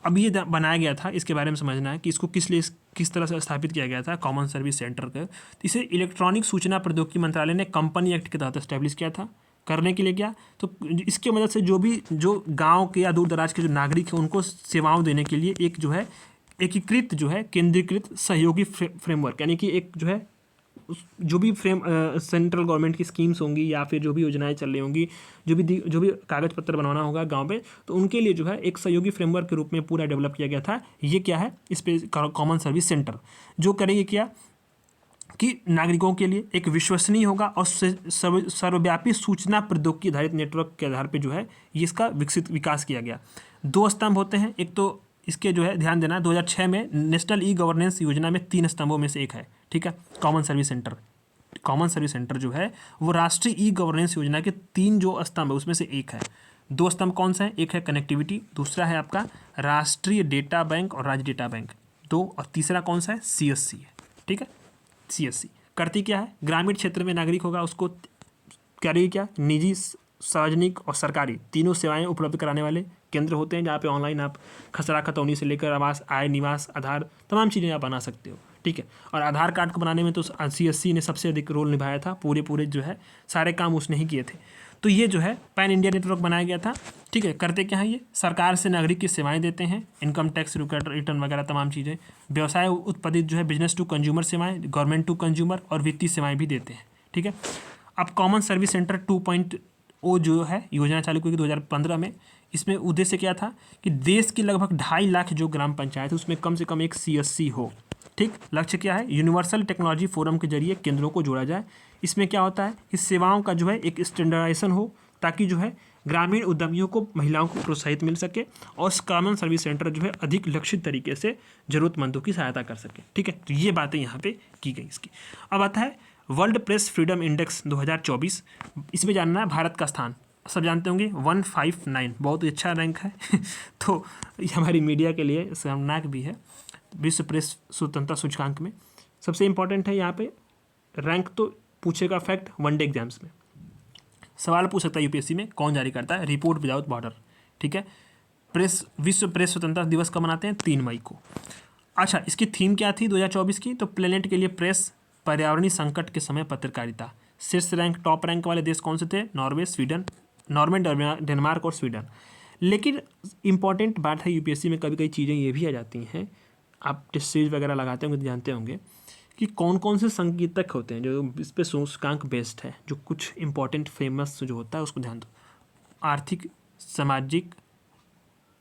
अब ये बनाया गया था, इसके बारे में समझना है कि इसको किस तरह से स्थापित किया गया था कॉमन सर्विस सेंटर का। इसे इलेक्ट्रॉनिक सूचना प्रौद्योगिकी मंत्रालय ने कंपनी एक्ट के तहत एस्टैब्लिश किया था। करने के लिए क्या, तो इसके मदद से जो गांव के या दूर दराज के जो नागरिक हैं उनको सेवाओं देने के लिए एक जो है एकीकृत जो है केंद्रीकृत सहयोगी फ्रेमवर्क, यानी कि एक जो है जो भी सेंट्रल गवर्नमेंट की स्कीम्स होंगी या फिर जो भी योजनाएं चल रही होंगी, जो भी कागज पत्र बनवाना होगा गांव पे, तो उनके लिए जो है एक सहयोगी फ्रेमवर्क के रूप में पूरा डेवलप किया गया था। ये क्या है, इस पे कॉमन सर्विस सेंटर जो करेंगे क्या कि नागरिकों के लिए एक विश्वसनीय होगा और सर्वव्यापी सूचना प्रौद्योगिकी आधारित नेटवर्क के आधार पर जो है ये इसका विकास किया गया। 2 स्तंभ होते हैं। एक तो इसके जो है ध्यान देना 2006 में नेशनल ई-गवर्नेंस योजना में 3 स्तंभों में से एक है, ठीक है, common service centre. Common service centre जो है वो राष्ट्रीय ई-गवर्नेंस योजना के 3 जो स्तंभ है उसमें से एक है। 2 स्तंभ कौन सा है, एक है कनेक्टिविटी, दूसरा है आपका राष्ट्रीय डेटा बैंक और राज्य डेटा बैंक 2, और तीसरा कौन सा है, CSC है, ठीक है। CSC करती क्या है, ग्रामीण क्षेत्र में नागरिक होगा उसको करेगी क्या, निजी, सार्वजनिक और सरकारी तीनों सेवाएं उपलब्ध कराने वाले केंद्र होते हैं, जहाँ पे ऑनलाइन आप खसरा खतौनी से लेकर आवास, आय, निवास, आधार तमाम चीज़ें आप बना सकते हो, ठीक है। और आधार कार्ड को बनाने में तो CSC ने सबसे अधिक रोल निभाया था, पूरे जो है सारे काम उसने ही किए थे। तो ये जो है पैन इंडिया नेटवर्क बनाया गया था, ठीक है। करते क्या है, ये सरकार से नागरिक की सेवाएं देते हैं, इनकम टैक्स रिटर्न वगैरह तमाम चीज़ें, व्यवसाय उत्पादित जो है बिजनेस टू कंज्यूमर सेवाएं, गवर्नमेंट टू कंज्यूमर और वित्तीय सेवाएं भी देते हैं, ठीक है। अब कॉमन सर्विस सेंटर 2.0 जो है योजना चालू की 2015 में। इसमें उद्देश्य क्या था कि देश की लगभग 2.5 लाख जो ग्राम पंचायत है उसमें कम से कम एक CSC हो, ठीक। लक्ष्य क्या है, यूनिवर्सल टेक्नोलॉजी फोरम के जरिए केंद्रों को जोड़ा जाए। इसमें क्या होता है कि सेवाओं का जो है एक स्टैंडर्डाइजेशन हो, ताकि जो है ग्रामीण उद्यमियों को, महिलाओं को प्रोत्साहित मिल सके और कॉमन सर्विस सेंटर जो है अधिक लक्षित तरीके से जरूरतमंदों की सहायता कर सके, ठीक है। तो ये बातें यहाँ पे की गई इसकी। अब आता है वर्ल्ड प्रेस फ्रीडम इंडेक्स 2024। इसमें जानना है भारत का स्थान, सब जानते होंगे 159, बहुत ही अच्छा रैंक है तो ये हमारी मीडिया के लिए शर्मनाक भी है। विश्व प्रेस स्वतंत्रता सूचकांक में सबसे इंपॉर्टेंट है यहाँ पे रैंक। तो पूछेगा फैक्ट वनडे एग्जाम्स में, सवाल पूछ सकता है UPSC में, कौन जारी करता है, रिपोर्ट विदाउट बॉर्डर, ठीक है। विश्व प्रेस स्वतंत्रता दिवस कब मनाते हैं, 3 मई को। अच्छा, इसकी थीम क्या थी 2024 की, तो प्लेनेट के लिए प्रेस, पर्यावरणीय संकट के समय पत्रकारिता। शीर्ष रैंक, टॉप रैंक वाले देश कौन से थे, नॉर्वे, डेनमार्क और स्वीडन। लेकिन इंपॉर्टेंट बात है UPSC में कभी कई चीज़ें ये भी आ जाती हैं, आप टेस्ट सीरीज वगैरह लगाते होंगे तो जानते होंगे कि कौन कौन से संकेतक होते हैं जो इस पे सूचकांक बेस्ड है, जो कुछ इंपॉर्टेंट फेमस जो होता है उसको ध्यान दो। आर्थिक सामाजिक,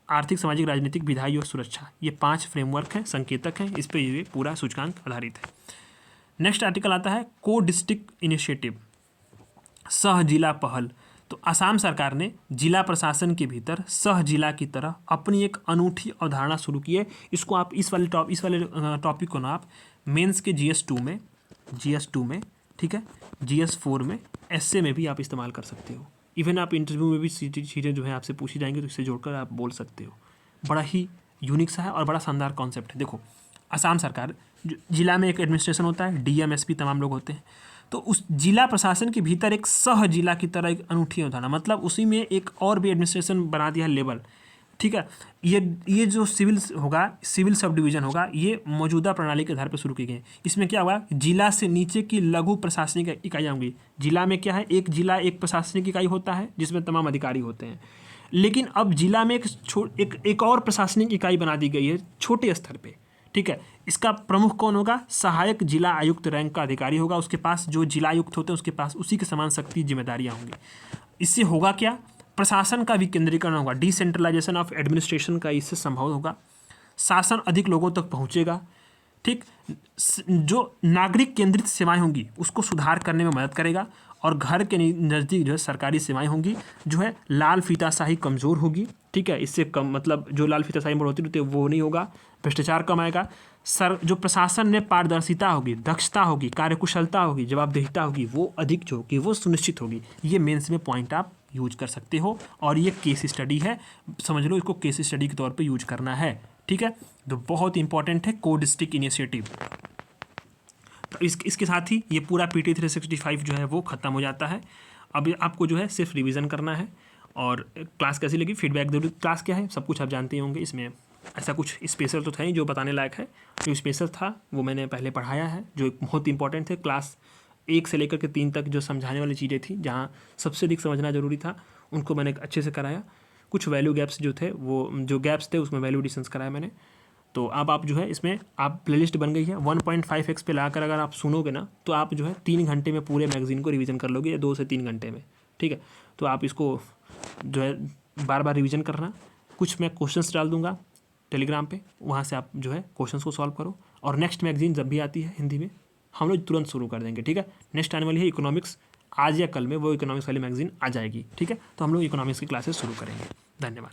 राजनीतिक, विधायी और सुरक्षा, ये 5 फ्रेमवर्क हैं, संकेतक हैं, इस पर ये पूरा सूचकांक आधारित है। नेक्स्ट आर्टिकल आता है को डिस्ट्रिक्ट इनिशिएटिव, सह जिला पहल। तो असम सरकार ने जिला प्रशासन के भीतर सह जिला की तरह अपनी एक अनूठी अवधारणा शुरू की है। इसको आप इस वाले टॉपिक को ना आप मेंस के GS2 में, ठीक है, GS4 में, एसए में भी आप इस्तेमाल कर सकते हो। इवन आप इंटरव्यू में भी चीज़ें जो है आपसे पूछी जाएंगी तो इससे जोड़कर आप बोल सकते हो। बड़ा ही यूनिक सा है और बड़ा शानदार कॉन्सेप्ट है। देखो, असम सरकार जिला में एक एडमिनिस्ट्रेशन होता है, DM SP तमाम लोग होते हैं, तो उस जिला प्रशासन के भीतर एक सह जिला की तरह एक अनूठी अवधारणा, मतलब उसी में एक और भी एडमिनिस्ट्रेशन बना दिया है लेवल, ठीक है। ये जो सिविल सब डिवीज़न होगा, ये मौजूदा प्रणाली के आधार पर शुरू की गई। इसमें क्या होगा, जिला से नीचे की लघु प्रशासनिक इकाइयाँ होंगी। जिला में क्या है, एक जिला एक प्रशासनिक इकाई होता है जिसमें तमाम अधिकारी होते हैं, लेकिन अब जिला में एक और प्रशासनिक इकाई बना दी गई है छोटे स्तर पे, ठीक है। इसका प्रमुख कौन होगा, सहायक जिला आयुक्त रैंक का अधिकारी होगा। उसके पास जो जिला आयुक्त होते हैं उसके पास उसी के समान शक्ति जिम्मेदारियां होंगी। इससे होगा क्या, प्रशासन का विकेंद्रीकरण होगा, डिसेंट्रलाइजेशन ऑफ एडमिनिस्ट्रेशन का इससे संभव होगा। शासन अधिक लोगों तक पहुंचेगा, ठीक। जो नागरिक केंद्रित सेवाएं होंगी उसको सुधार करने में मदद करेगा और घर के नज़दीक जो है सरकारी सेवाएं होंगी, जो है लाल फीताशाही कमज़ोर होगी, ठीक है। इससे कम, मतलब जो लाल फीताशाही बढ़ोतरी होती है वो नहीं होगा, भ्रष्टाचार कम आएगा। जो प्रशासन में पारदर्शिता होगी, दक्षता होगी, कार्यकुशलता होगी, जवाबदेहिता होगी, वो अधिक जो होगी वो सुनिश्चित होगी। ये मेंस में पॉइंट आप यूज कर सकते हो। और ये केस स्टडी है, समझ लो इसको केस स्टडी के तौर पे यूज करना है, ठीक है। तो बहुत इंपॉर्टेंट है कोड स्टिक इनिशिएटिव। तो इसके साथ ही ये पूरा PT 365 जो है वो ख़त्म हो जाता है। अब आपको जो है सिर्फ रिवीजन करना है। और क्लास कैसी लगी फीडबैक दो। क्लास क्या है सब कुछ आप जानते ही होंगे, इसमें ऐसा कुछ स्पेशल तो था ही जो बताने लायक है। जो स्पेशल था वो मैंने पहले पढ़ाया है, जो बहुत इंपॉर्टेंट थे। क्लास 1 से लेकर के 3 तक जो समझाने वाली चीज़ें थी, जहाँ सबसे अधिक समझना जरूरी था, उनको मैंने अच्छे से कराया। कुछ वैल्यू गैप्स जो थे, वो जो गैप्स थे उसमें वैल्यू एडिशंस कराया मैंने। तो अब आप जो है इसमें आप प्लेलिस्ट बन गई है 1.5x पे लाकर अगर आप सुनोगे ना, तो आप जो है 3 घंटे में पूरे मैगजीन को रिवीजन कर लोगे, या 2 से 3 घंटे में, ठीक है। तो आप इसको जो है बार बार रिवीजन करना। कुछ मैं क्वेश्चंस डाल दूंगा टेलीग्राम पे, वहाँ से आप जो है क्वेश्चंस को सॉल्व करो। और नेक्स्ट मैगजीन जब भी आती है हिंदी में, हम लोग तुरंत शुरू कर देंगे, ठीक है। नेक्स्ट आने वाली है इकोनॉमिक्स, आज या कल में वो इकोनॉमिक्स वाली मैगजीन आ जाएगी, ठीक है। तो हम लोग इकोनॉमिक्स की क्लासेस शुरू करेंगे। धन्यवाद।